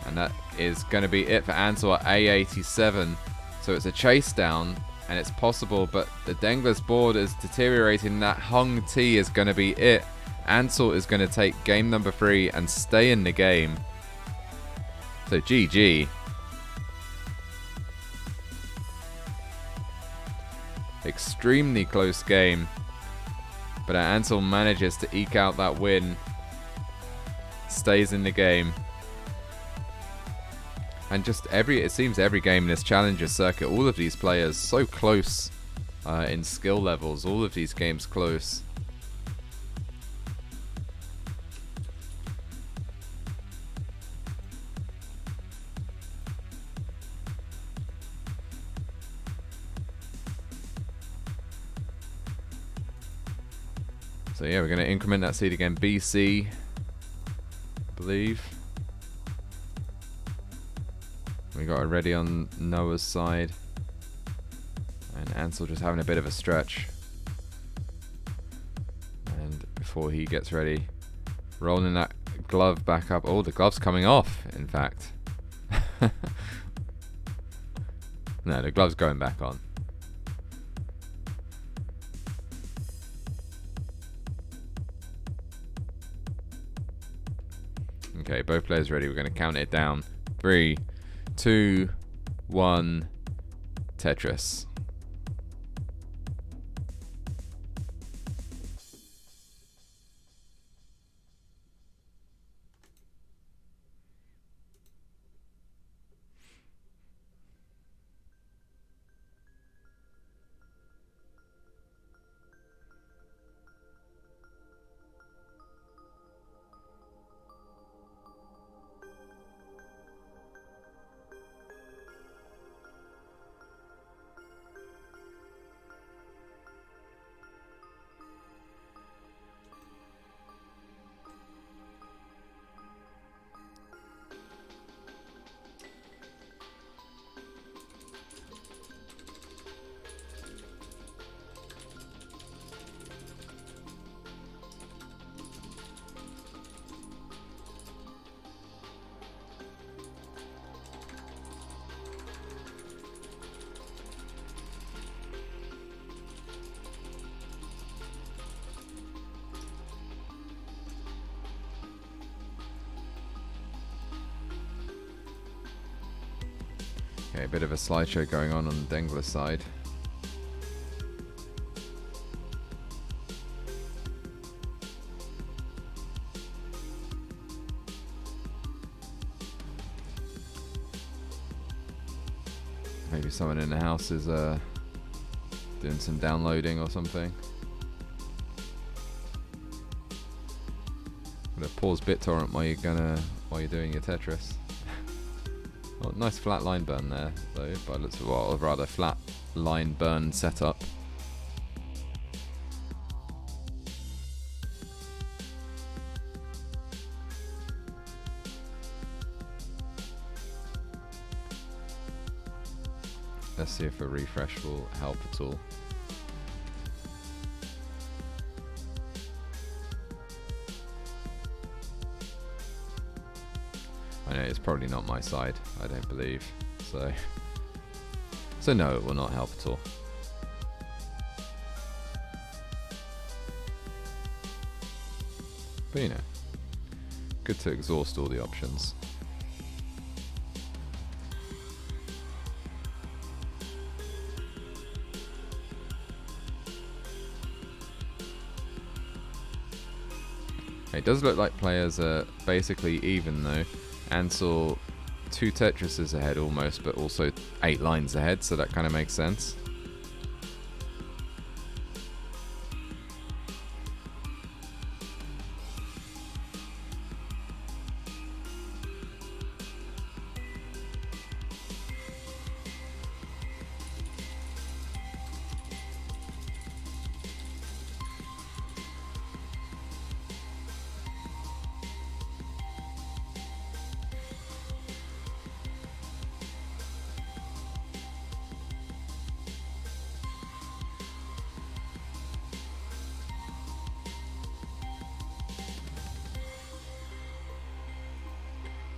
And that is going to be it for Ansel at A87. So it's a chase down. And it's possible, but the Dangler's board is deteriorating. That hung T is going to be it. Ansel is going to take game number 3 and stay in the game. So GG. Extremely close game. But Ansel manages to eke out that win. Stays in the game. And just it seems every game in this Challenger circuit, all of these players so close in skill levels, all of these games close. So yeah, we're going to increment that seed again, BC, I believe. We got it ready on Noah's side. And Ansel just having a bit of a stretch. And before he gets ready, rolling that glove back up. Oh, the glove's coming off, in fact. No, the glove's going back on. Okay, both players ready. We're going to count it down. 3, 2, 1, Tetris. Okay, a bit of a slideshow going on the Dangler side. Maybe someone in the house is doing some downloading or something. I'm gonna pause BitTorrent while you're doing your Tetris. Oh, nice flat line burn there, though. By the looks of, well, rather flat line burn setup. Let's see if a refresh will help at all. I know it's probably not my side, I don't believe. So no, it will not help at all. But you know, good to exhaust all the options. It does look like players are basically even though. Ansel 2 Tetrises ahead almost, but also 8 lines ahead, so that kind of makes sense.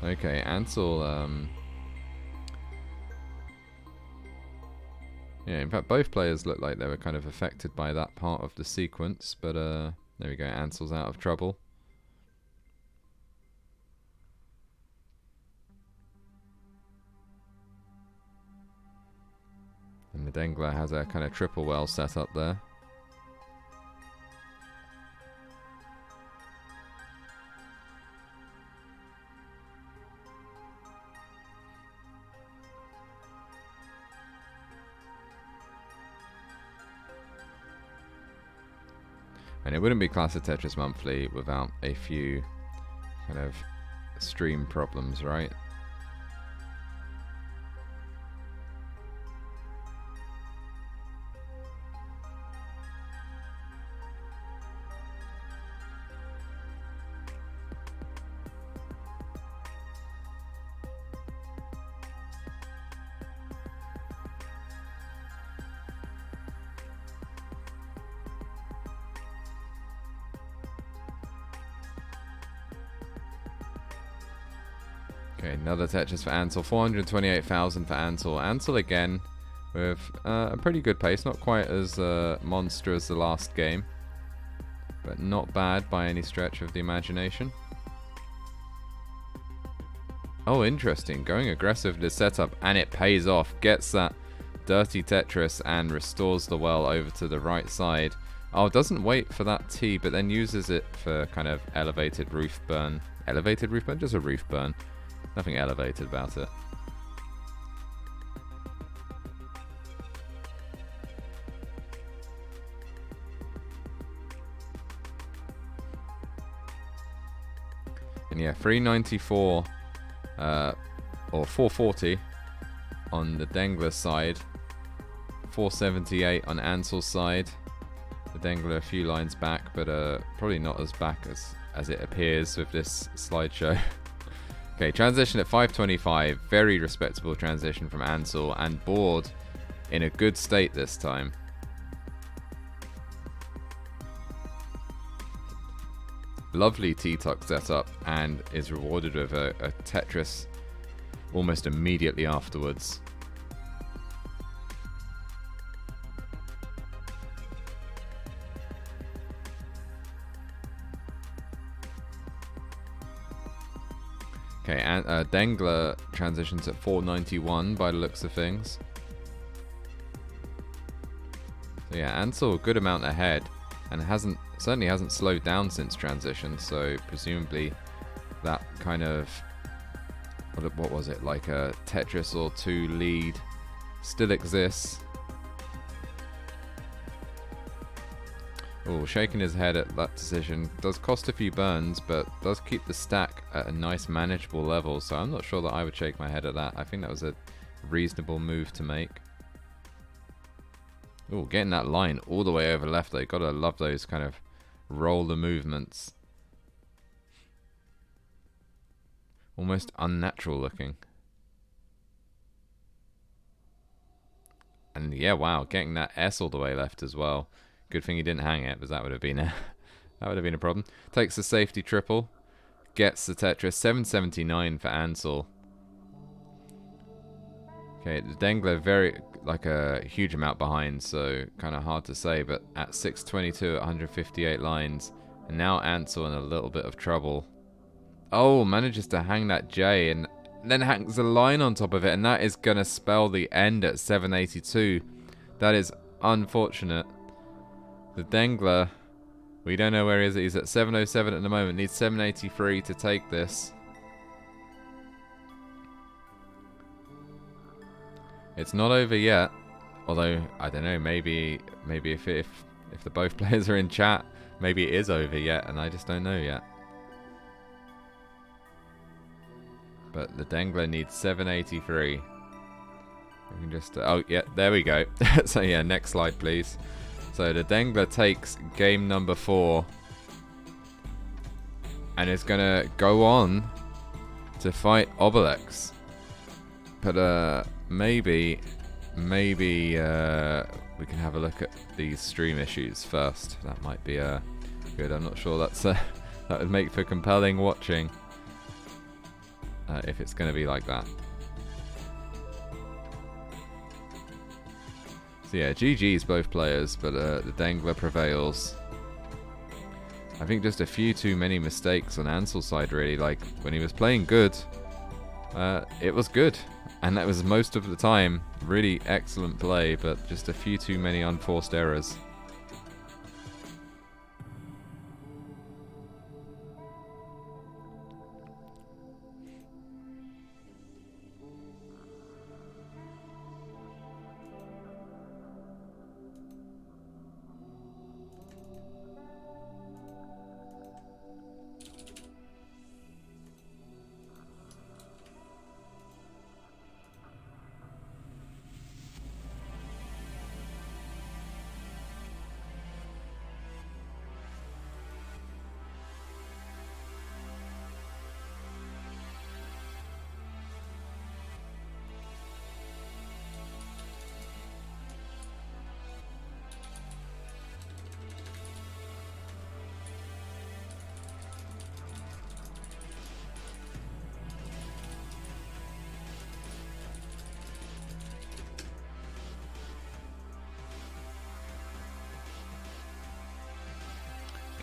Okay, Ansel, yeah, in fact both players looked like they were kind of affected by that part of the sequence, but there we go, Ansel's out of trouble. And the Dangler has a kind of triple well set up there. And it wouldn't be class of Tetris Monthly without a few kind of stream problems, right? Okay, another Tetris for Ansel. 428,000 for Ansel. Ansel again with a pretty good pace. Not quite as monstrous as the last game, but not bad by any stretch of the imagination. Oh, interesting. Going aggressive to setup, and it pays off. Gets that dirty Tetris and restores the well over to the right side. Oh, doesn't wait for that T, but then uses it for kind of elevated roof burn. Elevated roof burn? Just a roof burn. Nothing elevated about it. And yeah, 394 or 440 on the Dangler side, 478 on Ansel's side. The Dangler a few lines back, but probably not as back as it appears with this slideshow. Okay, transition at 525. Very respectable transition from Ansel, and board in a good state this time. Lovely T-Tuck setup, and is rewarded with a Tetris almost immediately afterwards. Okay, and Dangler transitions at 491 by the looks of things. So yeah, Ansel a good amount ahead, and certainly hasn't slowed down since transition. So presumably that kind of what was it, like a Tetris or 2 lead still exists. Oh, shaking his head at that decision. Does cost a few burns, but does keep the stack at a nice manageable level, so I'm not sure that I would shake my head at that. I think that was a reasonable move to make. Oh, getting that line all the way over left though. Gotta love those kind of roller movements. Almost unnatural looking. And yeah, wow, getting that S all the way left as well. Good thing he didn't hang it, because that would have been a problem. Takes the safety triple, gets the Tetris. 779 for Ansel. Okay, the Dangler very like a huge amount behind, so kind of hard to say. But at 622 at 158 lines, and now Ansel in a little bit of trouble. Oh, manages to hang that J and then hangs a line on top of it, and that is gonna spell the end at 782. That is unfortunate. The Dangler, we don't know where he is. He's at 707 at the moment. Needs 783 to take this. It's not over yet. Although I don't know. Maybe if the both players are in chat, maybe it is over yet, and I just don't know yet. But the Dangler needs 783. We can just oh yeah, there we go. So yeah, next slide please. So the Dangler takes game number 4 and is gonna go on to fight Obelex. But maybe we can have a look at these stream issues first. That might be good. I'm not sure that's that would make for compelling watching if it's gonna be like that. So yeah, GG's both players, but the Dangler prevails. I think just a few too many mistakes on Ansel's side, really. Like, when he was playing good, it was good. And that was most of the time really excellent play, but just a few too many unforced errors.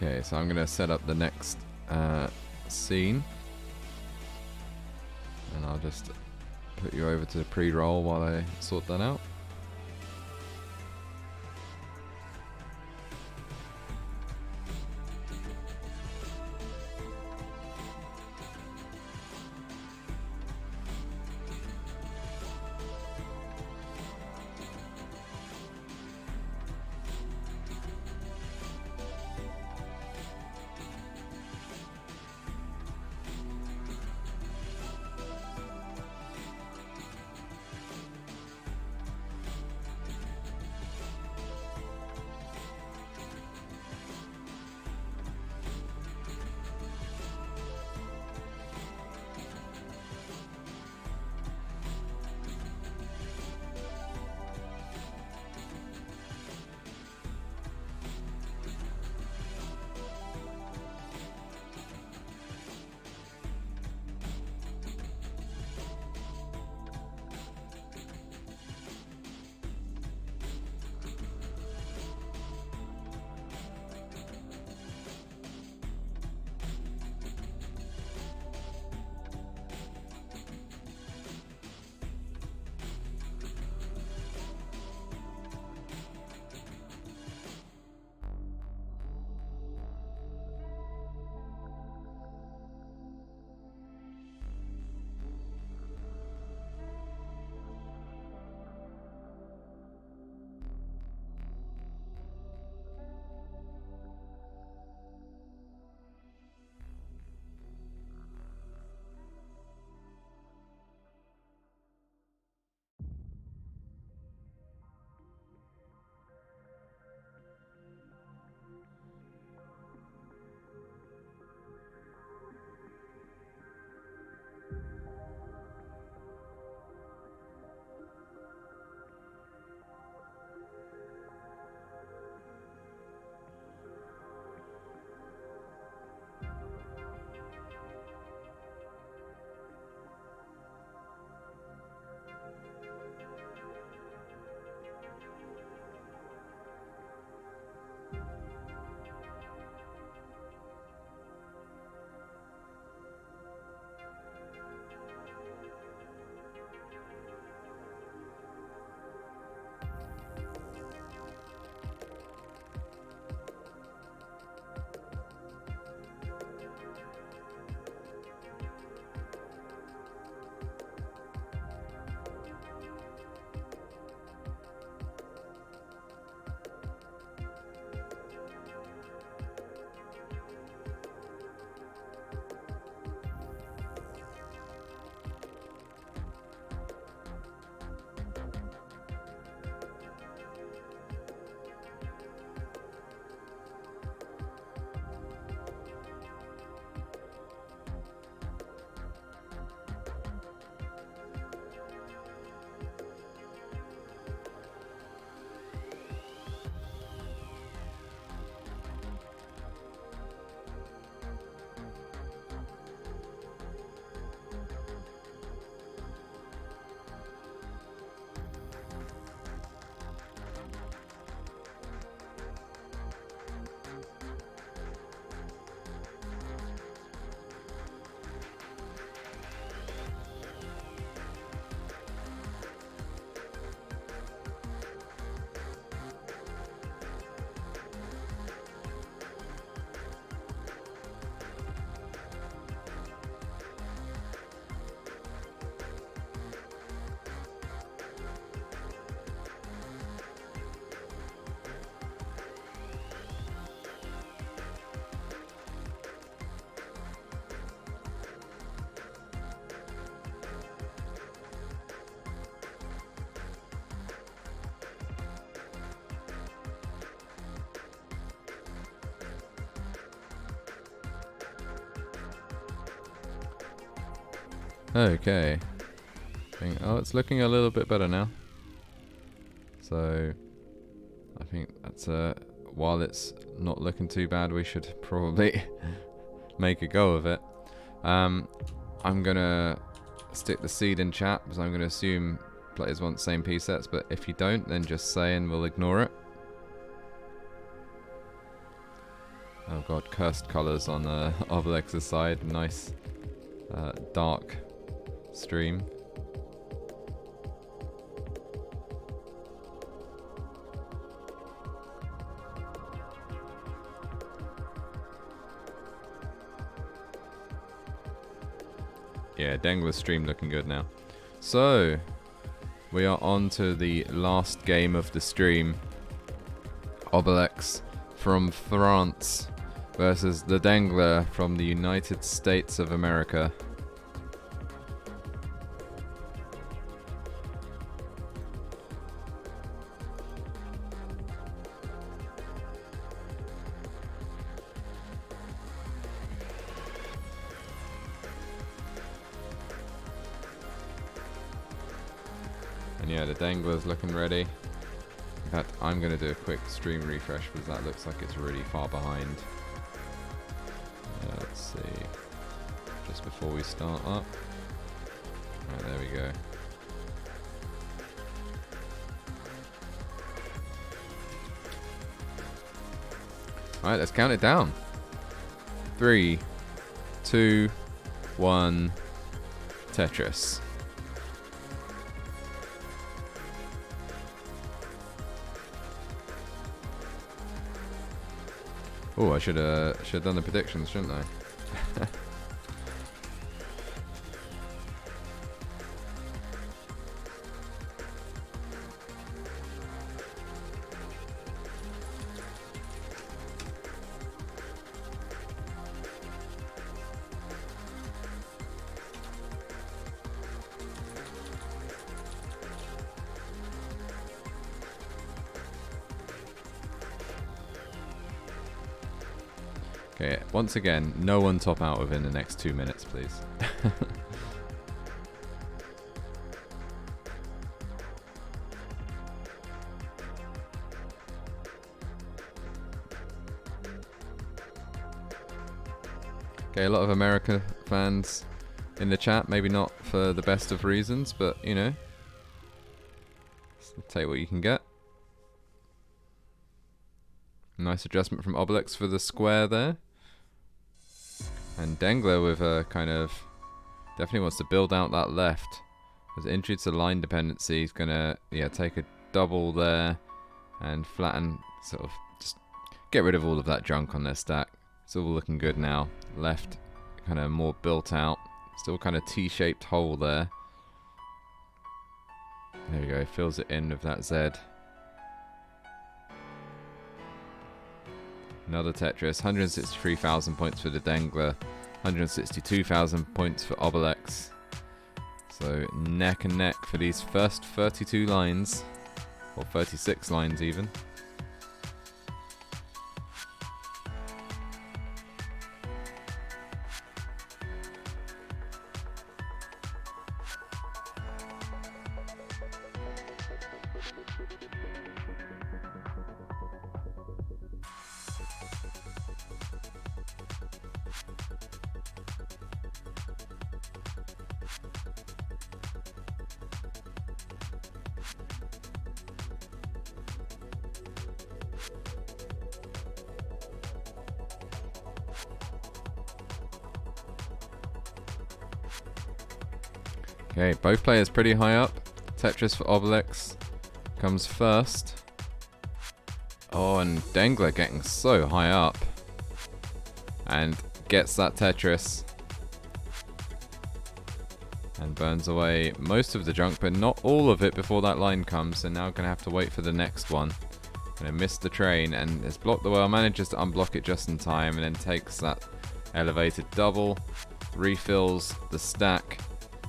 Okay, so I'm going to set up the next scene. And I'll just put you over to the pre-roll while I sort that out. Okay. Oh, it's looking a little bit better now. So, I think that's while it's not looking too bad, we should probably make a go of it. I'm gonna stick the seed in chat because I'm gonna assume players want the same piece sets, but if you don't, then just say and we'll ignore it. Oh god, cursed colours on Obelex's side. Nice dark stream. Yeah, Dangler's stream looking good now. So, we are on to the last game of the stream. Obelex from France versus the Dangler from the United States of America. And yeah, the Dangler's looking ready. In fact, I'm going to do a quick stream refresh because that looks like it's really far behind. Let's see. Just before we start up. Right, there we go. Alright, let's count it down. 3, 2, 1, Tetris. Oh, I should have done the predictions, shouldn't I? Okay, once again, no one top out within the next 2 minutes, please. Okay, a lot of American fans in the chat, maybe not for the best of reasons, but, you know, take what you can get. Nice adjustment from Obelix for the square there. And Dangler with a kind of definitely wants to build out that left. As it introduces a line dependency, he's gonna take a double there and flatten, sort of just get rid of all of that junk on their stack. It's all looking good now. Left kind of more built out, still kind of T-shaped hole there. There we go, fills it in with that Z. Another Tetris, 163,000 points for the Dangler, 162,000 points for Obelex. So neck and neck for these first 32 lines, or 36 lines even. Okay, both players pretty high up. Tetris for Obelix comes first. Oh, and Dangler getting so high up. And gets that Tetris. And burns away most of the junk, but not all of it before that line comes. So now going to have to wait for the next one. Going to miss the train and has blocked the well. Manages to unblock it just in time and then takes that elevated double. Refills the stack.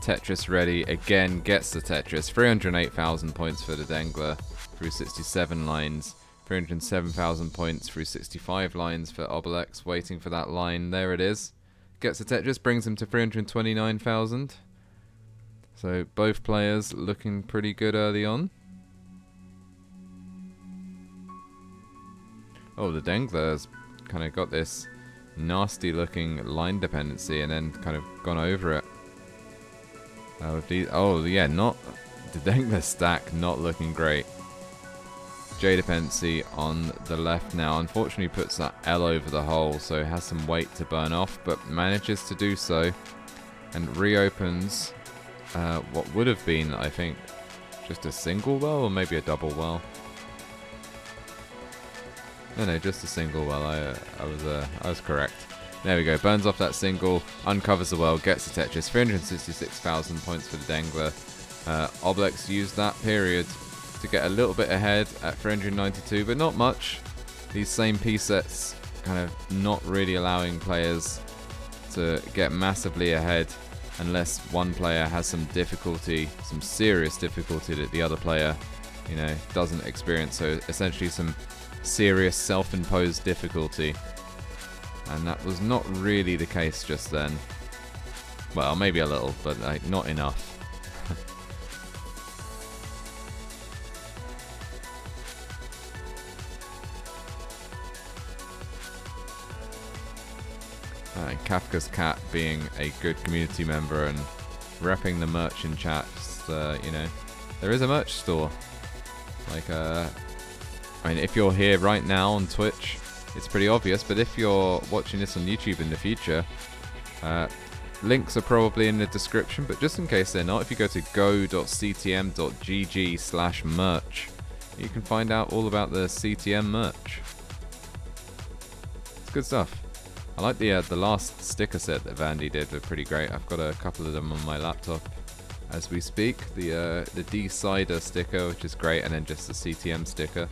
Tetris ready, again gets the Tetris, 308,000 points for the Dangler through 67 lines, 307,000 points through 65 lines for Obelex, waiting for that line, there it is. Gets the Tetris, brings him to 329,000, So both players looking pretty good early on. Oh, the Dangler's kind of got this nasty looking line dependency and then kind of gone over it. With these, oh yeah, not the Dangler stack not looking great. J dependency on the left now. Unfortunately puts that L over the hole, so it has some weight to burn off, but manages to do so and reopens what would have been, I think, just a single well or maybe a double well. No, just a single well. I was correct. There we go. Burns off that single, uncovers the well, gets the Tetris. 366,000 points for the Dangler. Obelex used that period to get a little bit ahead at 392, but not much. These same piece sets kind of not really allowing players to get massively ahead unless one player has some difficulty, some serious difficulty that the other player, you know, doesn't experience. So essentially some serious self-imposed difficulty. And that was not really the case just then. Well, maybe a little, but not enough. Kafka's Cat being a good community member and repping the merch in chat. Just, you know, there is a merch store. Like, I mean, if you're here right now on Twitch, it's pretty obvious, but if you're watching this on YouTube in the future, links are probably in the description, but just in case they're not, if you go to go.ctm.gg/merch, you can find out all about the CTM merch. It's good stuff. I like the last sticker set that Vandy did. They're pretty great. I've got a couple of them on my laptop as we speak. The D-Cider sticker, which is great, and then just the CTM sticker.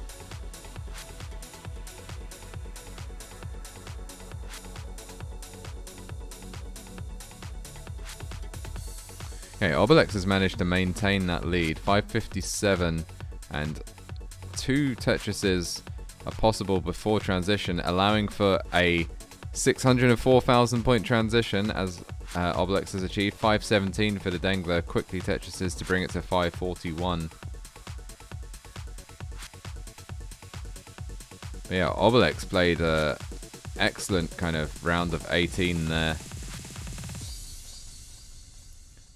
Okay, Obelex has managed to maintain that lead. 557, and 2 Tetrises are possible before transition, allowing for a 604,000 point transition as Obelex has achieved. 517 for the Dangler. Quickly Tetrises to bring it to 541. But yeah, Obelex played an excellent kind of round of 18 there.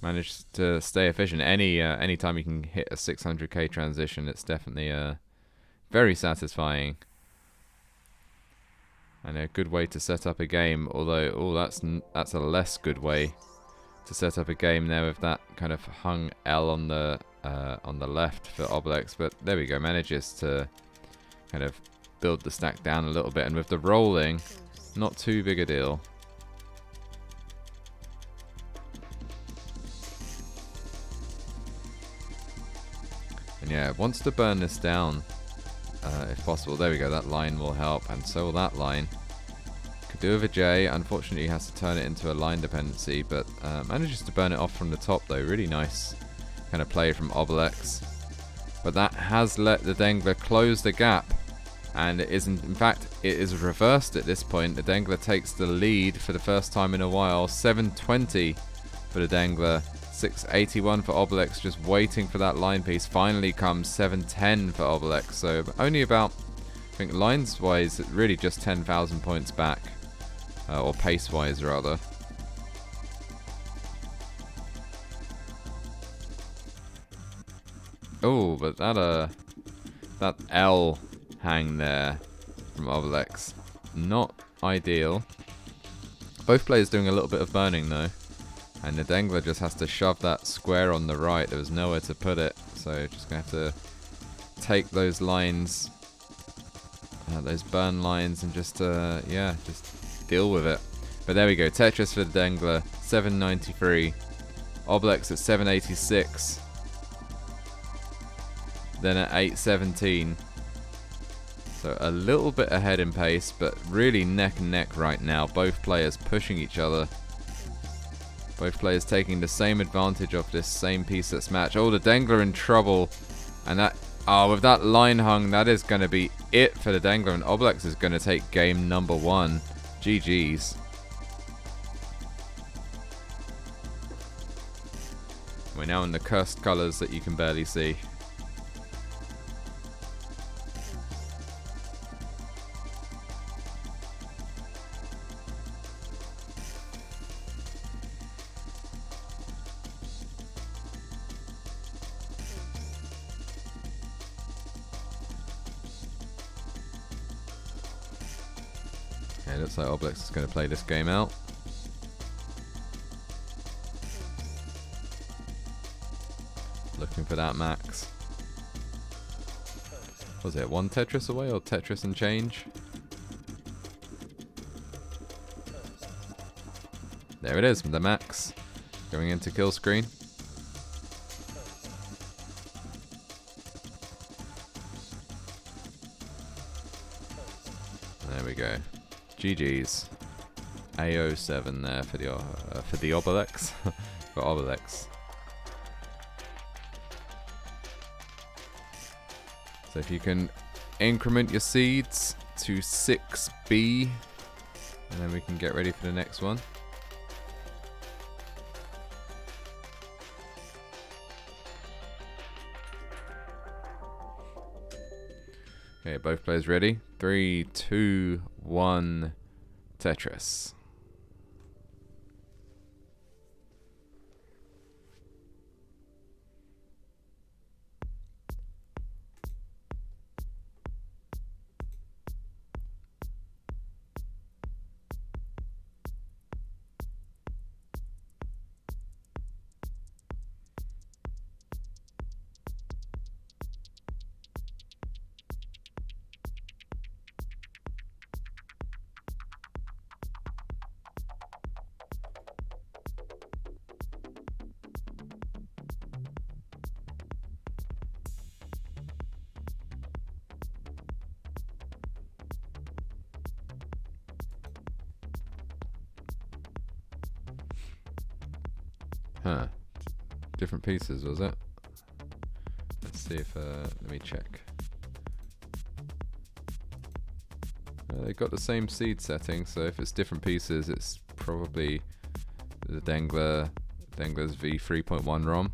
Managed to stay efficient. Any time you can hit a 600k transition, it's definitely very satisfying. And a good way to set up a game, although, oh, that's a less good way to set up a game there with that kind of hung L on the left for Obelex. But there we go, manages to kind of build the stack down a little bit, and with the rolling, not too big a deal. And yeah, wants to burn this down. If possible. There we go, that line will help, and so will that line. Could do with a J. Unfortunately, he has to turn it into a line dependency, but manages to burn it off from the top though. Really nice kind of play from Obelex. But that has let the Dangler close the gap, and it isn't. In fact, it is reversed at this point. The Dangler takes the lead for the first time in a while. 720 for the Dangler. 681 for Obelex, just waiting for that line piece. Finally comes 710 for Obelex. So only about, I think lines wise, really just 10,000 points back, or pace wise rather. Oh, but that L hang there from Obelex, not ideal. Both players doing a little bit of burning though. And the Dangler just has to shove that square on the right. There was nowhere to put it, so just going to have to take those lines, those burn lines, and just yeah, just deal with it. But there we go. Tetris for the Dangler, 793. Obelex at 786. Then at 817. So a little bit ahead in pace, but really neck and neck right now. Both players pushing each other. Both players taking the same advantage of this same piece that's match. Oh, the Dangler in trouble. And that, with that line hung, that is going to be it for the Dangler. And Obelex is going to take game number 1. GG's. We're now in the cursed colours that you can barely see. Okay, looks like Obelix is going to play this game out. Looking for that max. Was it one Tetris away or Tetris and change? There it is, the max. Going into kill screen. There we go. GG's. AO7 there for the Obelex. For Obelix. So if you can increment your seeds to 6B, and then we can get ready for the next one. Okay, both players ready. 3, 2, 1, Tetris. Huh. Different pieces, was it? Let's see if, let me check. They got the same seed setting, so if it's different pieces, it's probably the Dangler's V3.1 ROM,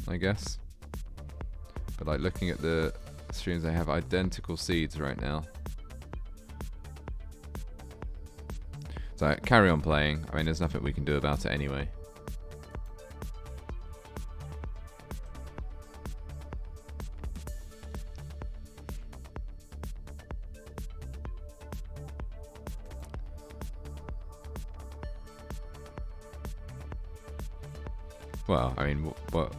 I guess. But like looking at the streams, they have identical seeds right now. So carry on playing. I mean, there's nothing we can do about it anyway. Well, I mean, what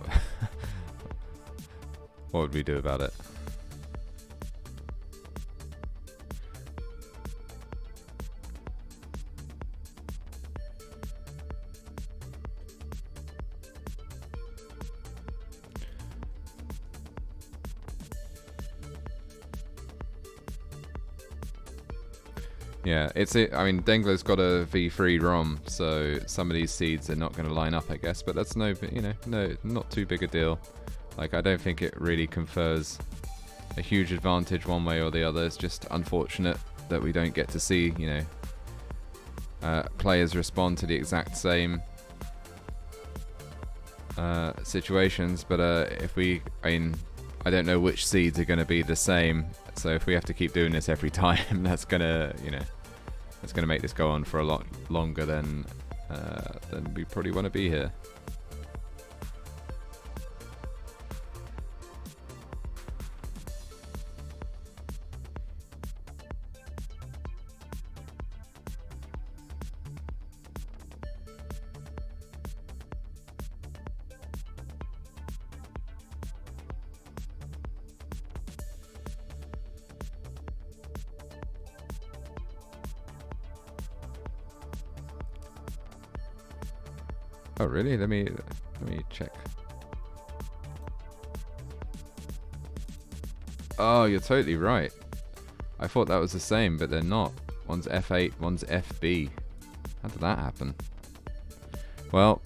what would we do about it? Yeah, I mean, Dangler's got a V3 ROM, so some of these seeds are not going to line up, I guess. But that's not too big a deal. Like, I don't think it really confers a huge advantage one way or the other. It's just unfortunate that we don't get to see, players respond to the exact same situations. But I don't know which seeds are going to be the same. So if we have to keep doing this every time, that's gonna make this go on for a lot longer than we probably want to be here. Oh really? Let me check. Oh, you're totally right. I thought that was the same, but they're not. One's F8, one's FB. How did that happen? Well,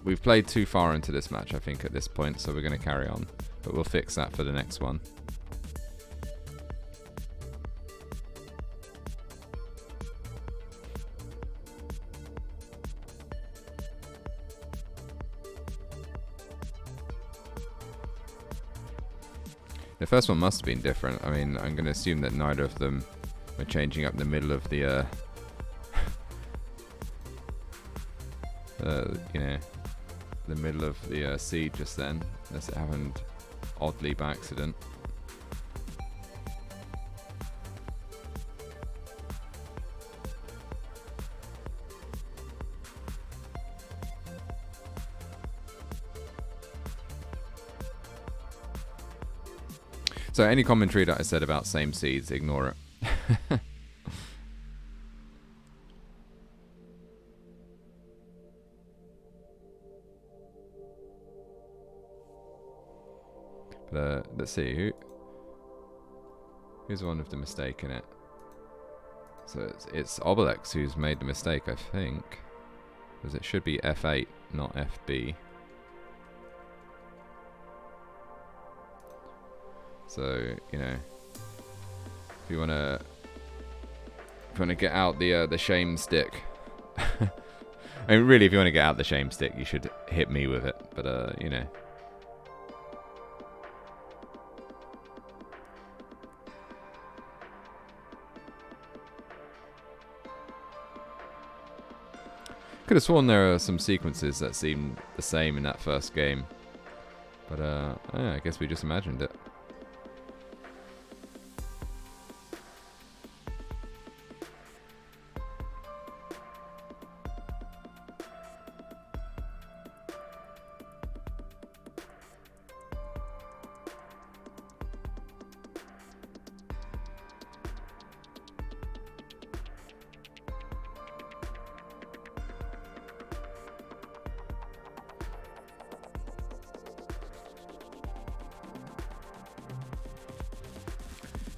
we've played too far into this match, I think, at this point, so we're going to carry on. But we'll fix that for the next one. The first one must have been different. I mean, I'm going to assume that neither of them were changing up the middle of the, you know, the middle of the seed just then, unless it happened oddly by accident. So any commentary that I said about same seeds, ignore it. But let's see, who's the one with the mistake in it? So it's Obelex who's made the mistake, I think, because it should be F8, not FB. So, you know, if you wanna get out the shame stick, I mean, really, if you want to get out the shame stick, you should hit me with it. But you know, could have sworn there are some sequences that seemed the same in that first game, but yeah, I guess we just imagined it.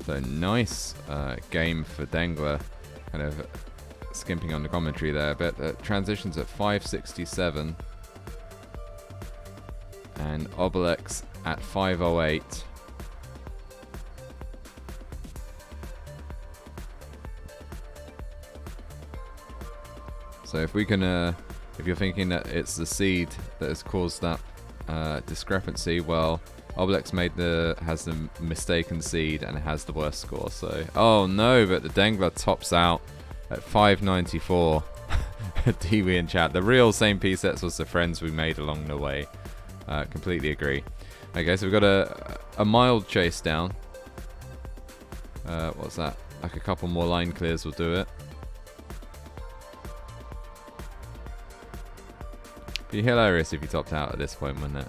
So nice game for Dangler, kind of skimping on the commentary there, but transitions at 567 and Obelix at 508. So if we can, if you're thinking that it's the seed that has caused that discrepancy, well, Obelix has the mistaken seed and it has the worst score. So, oh no, but the Dangler tops out at 594. Dewey in chat. The real same P-sets was the friends we made along the way. Completely agree. Okay, so we've got a mild chase down. What's that? Like a couple more line clears will do it. Be hilarious if you topped out at this point, wouldn't it?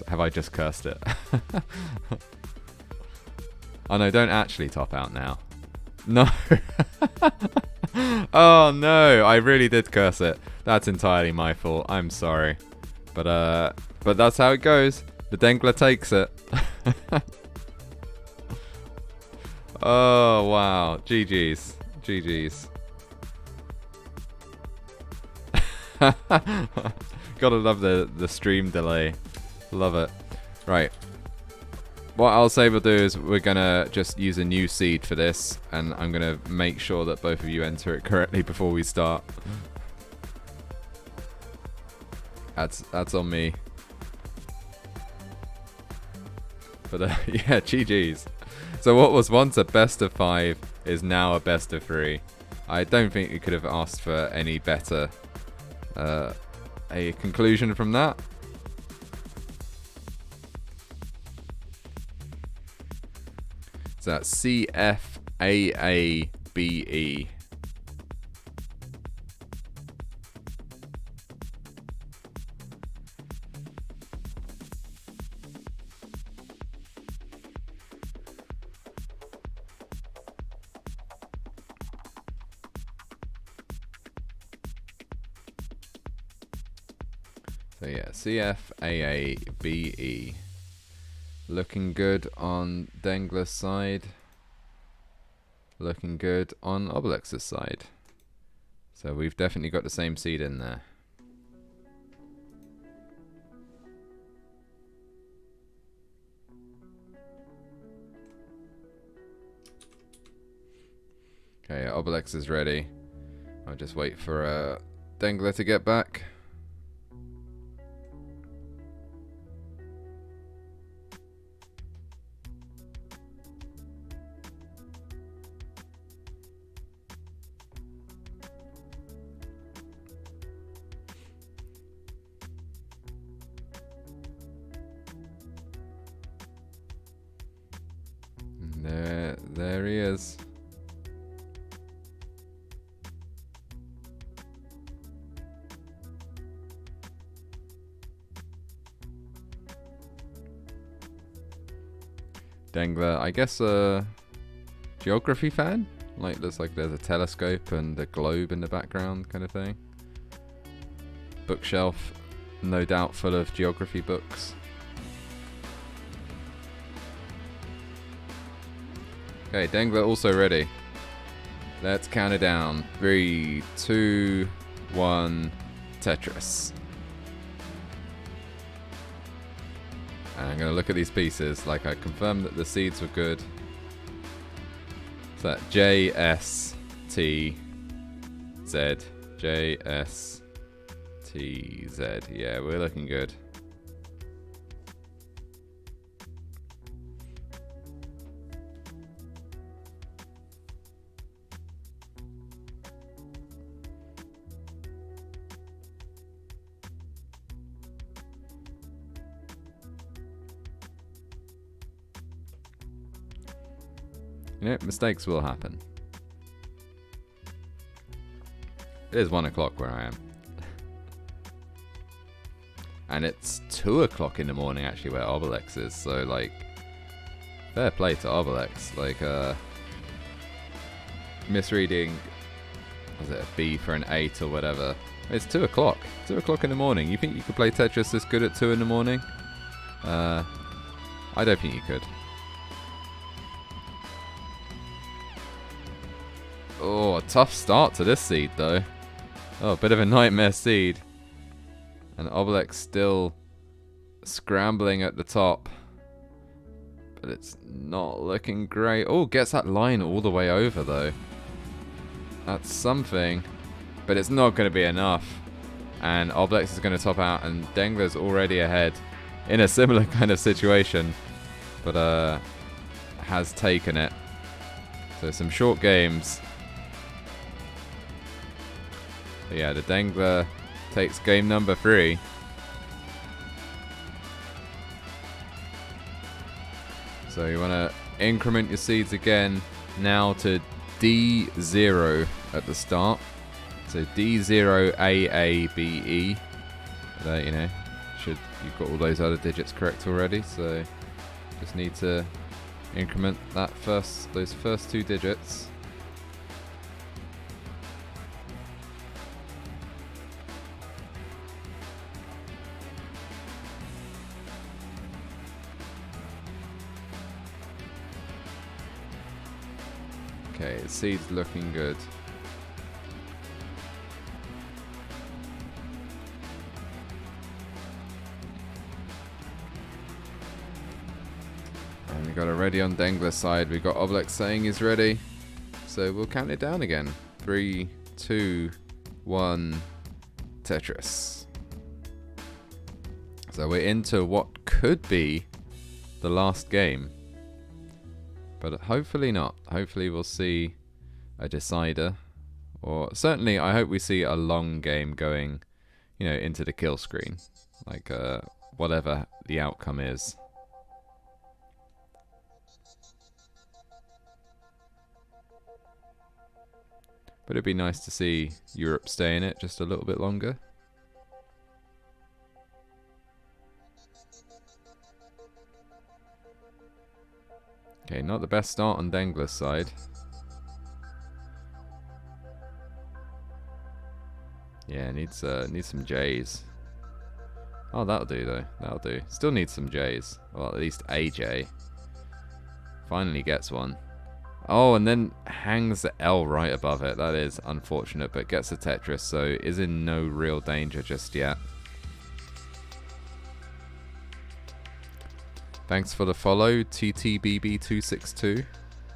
Have I just cursed it? Oh no, don't actually top out now. No. Oh no, I really did curse it. That's entirely my fault. I'm sorry. But that's how it goes. The Dangler takes it. Oh wow. GG's. GG's. Gotta love the stream delay. Love it. Right. What I'll say we'll do is we're gonna just use a new seed for this, and I'm gonna make sure that both of you enter it correctly before we start. That's on me. But yeah, GG's. So what was once a best of 5 is now a best of 3. I don't think you could have asked for any better a conclusion from that. So that's CFAABE. So yeah, CFAABE. Looking good on Dangler's side. Looking good on Obelix's side. So we've definitely got the same seed in there. Okay, Obelix is ready. I'll just wait for Dangler to get back. There he is. Dangler, I guess a geography fan? Like there's a telescope and a globe in the background kind of thing. Bookshelf, no doubt full of geography books. Okay, Dangler also ready. Let's count it down. 3, 2, 1, Tetris. And I'm going to look at these pieces. Like, I confirmed that the seeds were good. So that J, S, T, Z. J, S, T, Z. Yeah, we're looking good. You know, mistakes will happen. It is 1 o'clock where I am. And it's 2 o'clock in the morning actually where Obelix is, so like, fair play to Obelix. Like, misreading, was it a B for an 8 or whatever? It's 2 o'clock. 2 o'clock in the morning. You think you could play Tetris this good at 2 in the morning? I don't think you could. Oh, a tough start to this seed, though. Oh, a bit of a nightmare seed. And Obelex still scrambling at the top. But it's not looking great. Oh, gets that line all the way over, though. That's something. But it's not going to be enough. And Obelex is going to top out. And Dangler's already ahead. In a similar kind of situation. But has taken it. So some short games. But yeah, the Dangler takes game number 3. So you want to increment your seeds again now to D0 at the start. So D0AABE. You know, you've got all those other digits correct already. So just need to increment those first 2 digits. Okay, the seed's looking good. And we got it ready on Dangler's side. We got Obelix saying he's ready. So we'll count it down again. 3, 2, 1, Tetris. So we're into what could be the last game. But hopefully not. Hopefully we'll see a decider. Or certainly I hope we see a long game going, you know, into the kill screen. Like whatever the outcome is. But it'd be nice to see Europe stay in it just a little bit longer. Okay, not the best start on Dangler's side. Yeah, needs some J's. Oh, that'll do though. That'll do. Still needs some J's. Well, at least a J. Finally gets one. Oh, and then hangs the L right above it. That is unfortunate, but gets a Tetris, so is in no real danger just yet. Thanks for the follow, TTBB262,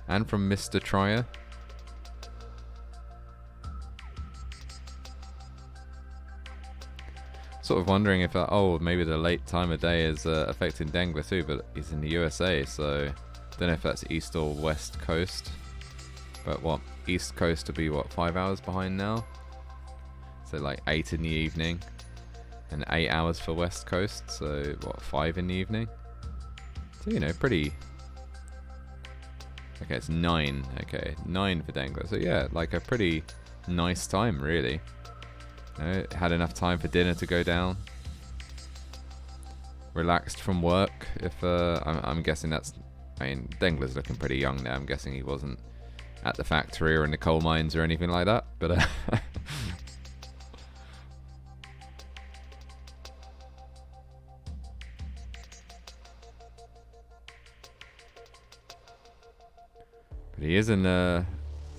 and from Mr. Trier. Sort of wondering if, maybe the late time of day is affecting Dangler too, but he's in the USA, so don't know if that's East or West Coast. But what, East Coast to be what, 5 hours behind now? So like 8 in the evening, and 8 hours for West Coast, so what, 5 in the evening? So, you know, pretty Okay, it's 9. Okay, 9 for Dangler. So yeah, like a pretty nice time, really. Had enough time for dinner to go down. Relaxed from work. If I'm guessing that's... I mean, Dangler's looking pretty young now. I'm guessing he wasn't at the factory or in the coal mines or anything like that. But but he is in the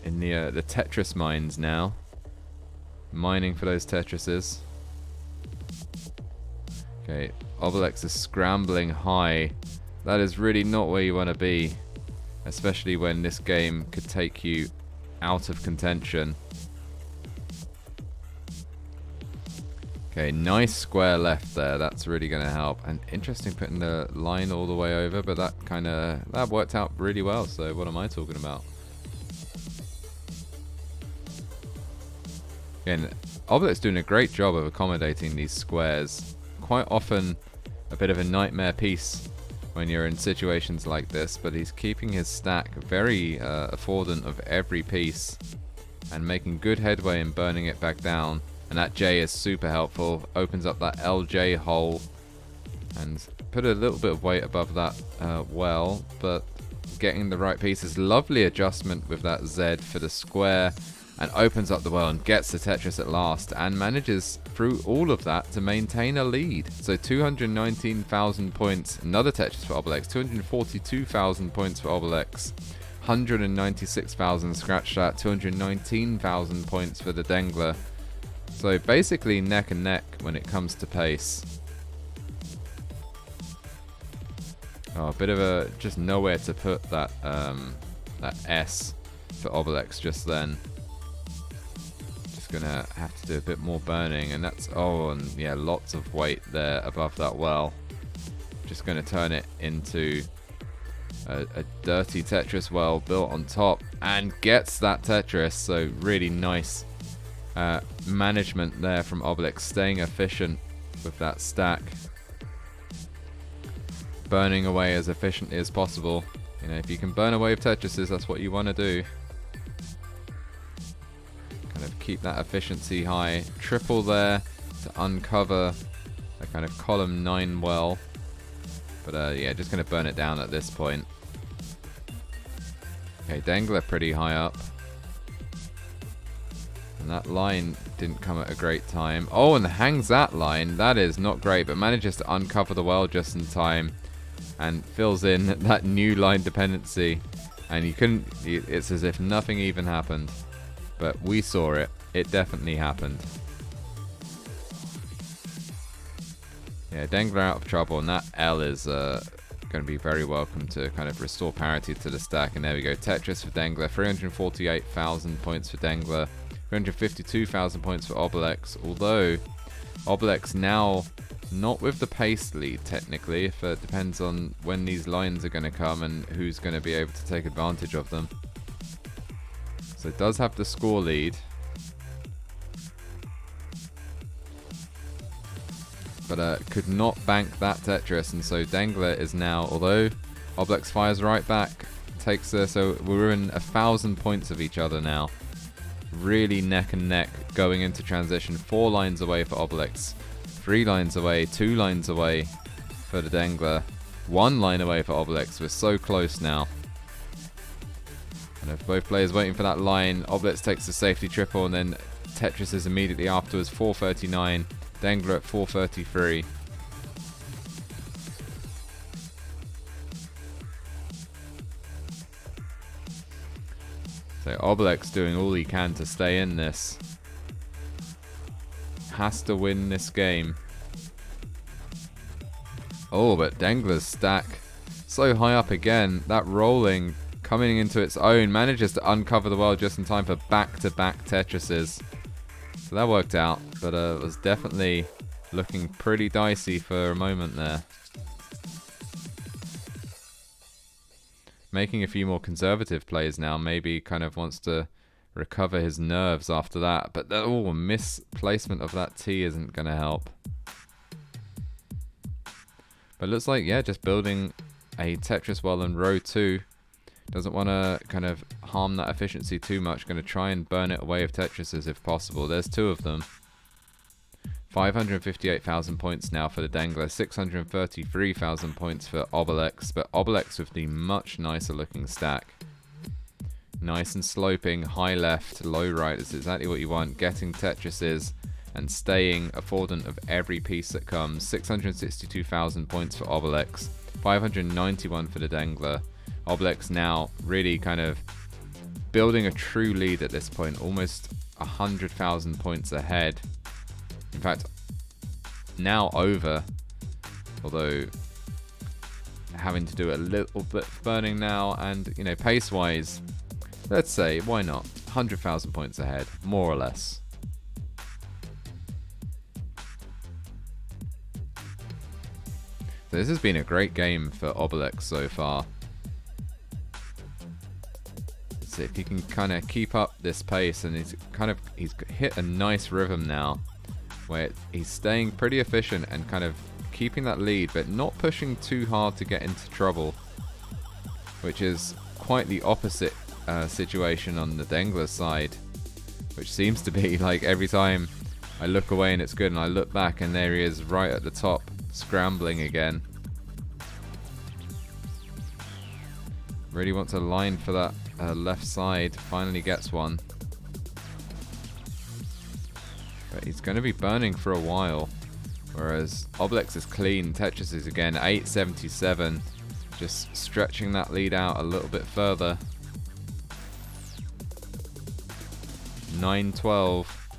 Tetris mines now, mining for those Tetrises. Okay, Obelex is scrambling high. That is really not where you want to be, especially when this game could take you out of contention. Okay, nice square left there. That's really going to help. And interesting putting the line all the way over, but that worked out really well. So what am I talking about? Again, Obelix doing a great job of accommodating these squares. Quite often a bit of a nightmare piece when you're in situations like this, but he's keeping his stack very affordant of every piece and making good headway in burning it back down. And that J is super helpful. Opens up that LJ hole and put a little bit of weight above that well, but getting the right pieces. Lovely adjustment with that Z for the square, and opens up the well and gets the Tetris at last, and manages through all of that to maintain a lead. So 219,000 points, another Tetris for Obelix, 242,000 points for Obelix, 196,000 scratch that, 219,000 points for the Dangler. So basically neck and neck when it comes to pace. Oh, a bit of a just nowhere to put that that S for Obelix just then. Just gonna have to do a bit more burning, and that's and yeah, lots of weight there above that well. Just gonna turn it into a dirty Tetris well built on top, and gets that Tetris. So really nice management there from Obelix, staying efficient with that stack, burning away as efficiently as possible. You know, if you can burn away with Tetrises, that's what you want to do. Kind of keep that efficiency high. Triple there to uncover a kind of column 9 well, but yeah, just going to burn it down at this point. Okay, Dangler pretty high up. And that line didn't come at a great time. Oh, and hangs that line. That is not great, but manages to uncover the well just in time and fills in that new line dependency. And you couldn't... It's as if nothing even happened. But we saw it. It definitely happened. Yeah, Dangler out of trouble, and that L is going to be very welcome to kind of restore parity to the stack. And there we go. Tetris for Dangler. 348,000 points for Dangler. 352,000 points for Obelix, although Obelix now not with the pace lead technically, if it depends on when these lines are going to come and who's going to be able to take advantage of them. So it does have the score lead, but could not bank that Tetris, and so Dangler is now, although Obelix fires right back, takes so we're in 1,000 points of each other now. Really neck and neck going into transition. 4 lines away for Obelix, 3 lines away, 2 lines away for the Dangler, 1 line away for Obelix. We're so close now. And if both players waiting for that line, Obelix takes the safety triple, and then Tetris is immediately afterwards. 439, Dangler at 433. So Obelix doing all he can to stay in this. Has to win this game. Oh, but Dangler's stack so high up again. That rolling coming into its own. Manages to uncover the well just in time for back-to-back Tetrises. So that worked out, but it was definitely looking pretty dicey for a moment there. Making a few more conservative plays now. Maybe kind of wants to recover his nerves after that. But misplacement of that T isn't going to help. But it looks like, yeah, just building a Tetris well in row 2. Doesn't want to kind of harm that efficiency too much. Going to try and burn it away with Tetrises if possible. There's 2 of them. 558,000 points now for the Dangler. 633,000 points for Obelex. But Obelex with the much nicer looking stack. Nice and sloping, high left, low right is exactly what you want. Getting Tetrises and staying affordant of every piece that comes. 662,000 points for Obelex. 591 for the Dangler. Obelix now really kind of building a true lead at this point, almost 100,000 points ahead. In fact, now over, although having to do a little bit of burning now, and you know, pace-wise, let's say, why not, 100,000 points ahead, more or less. So this has been a great game for Obelix so far. See if he can kind of keep up this pace, and he's hit a nice rhythm now where he's staying pretty efficient and kind of keeping that lead but not pushing too hard to get into trouble, which is quite the opposite situation on the Dangler side, which seems to be like every time I look away and it's good and I look back and there he is right at the top scrambling again. Really wants a line for that left side. Finally gets one. But he's going to be burning for a while. Whereas Obelix is clean. Tetris is again 877. Just stretching that lead out a little bit further. 912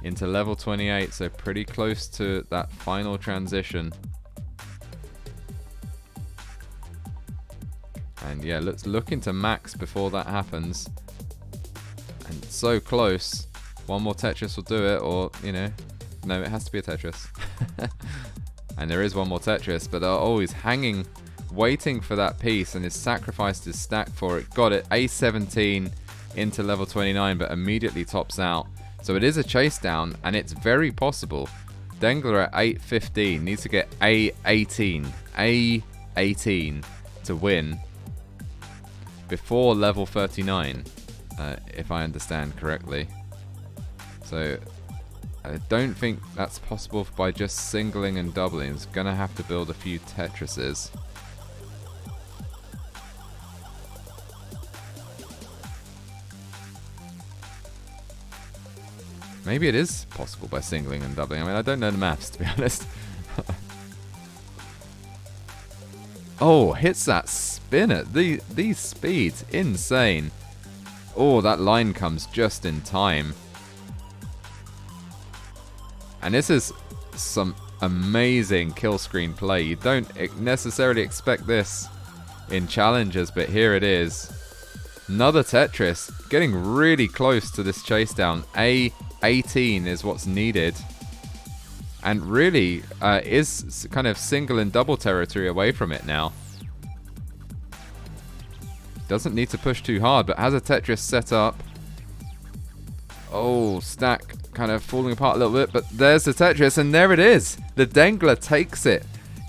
into level 28. So pretty close to that final transition. And yeah, let's look into max before that happens. And so close. One more Tetris will do it, or, you know, no, it has to be a Tetris. And there is one more Tetris, but he's hanging, waiting for that piece, and has sacrificed his stack for it. Got it, A17 into level 29, but immediately tops out. So it is a Chasedown, and it's very possible. Dangler at 815 needs to get A18. A18 to win before level 39, if I understand correctly. So I don't think that's possible by just singling and doubling. It's going to have to build a few Tetrises. Maybe it is possible by singling and doubling. I mean, I don't know the maths, to be honest. Oh, hits that spinner. These speeds, insane. Oh, that line comes just in time. And this is some amazing kill screen play. You don't necessarily expect this in challenges, but here it is. Another Tetris, getting really close to this Chasedown. A18 is what's needed. And really is kind of single and double territory away from it now. Doesn't need to push too hard, but has a Tetris set up. Oh, stack kind of falling apart a little bit, but there's the Tetris, and there it is. The Dangler takes it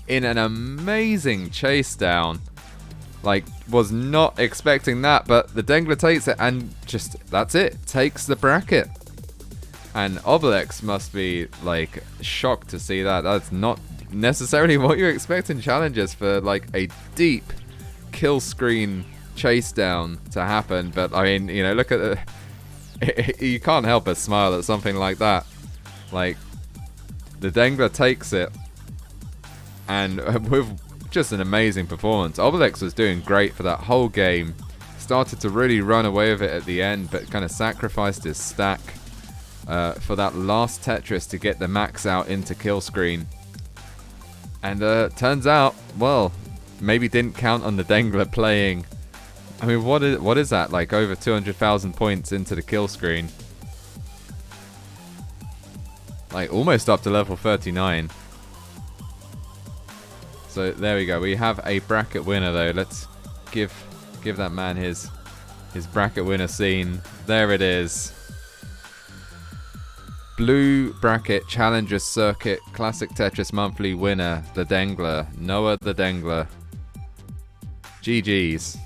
in an amazing Chasedown. Like, was not expecting that, but the Dangler takes it, and just, that's it. Takes the bracket. And Obelex must be, like, shocked to see that. That's not necessarily what you expect in challenges for, like, a deep kill screen Chasedown to happen. But, I mean, you know, look at the... You can't help but smile at something like that. Like, the Dangler takes it. And with just an amazing performance. Obelex was doing great for that whole game. Started to really run away with it at the end, but kind of sacrificed his stack for that last Tetris to get the max out into kill screen. And turns out, well, maybe didn't count on the Dangler playing. I mean, what is that? Like over 200,000 points into the kill screen. Like almost up to level 39. So there we go. We have a bracket winner though. Let's give that man his bracket winner scene. There it is. Blue bracket Challenger Circuit Classic Tetris Monthly winner, the Dangler. Noah the Dangler. GG's.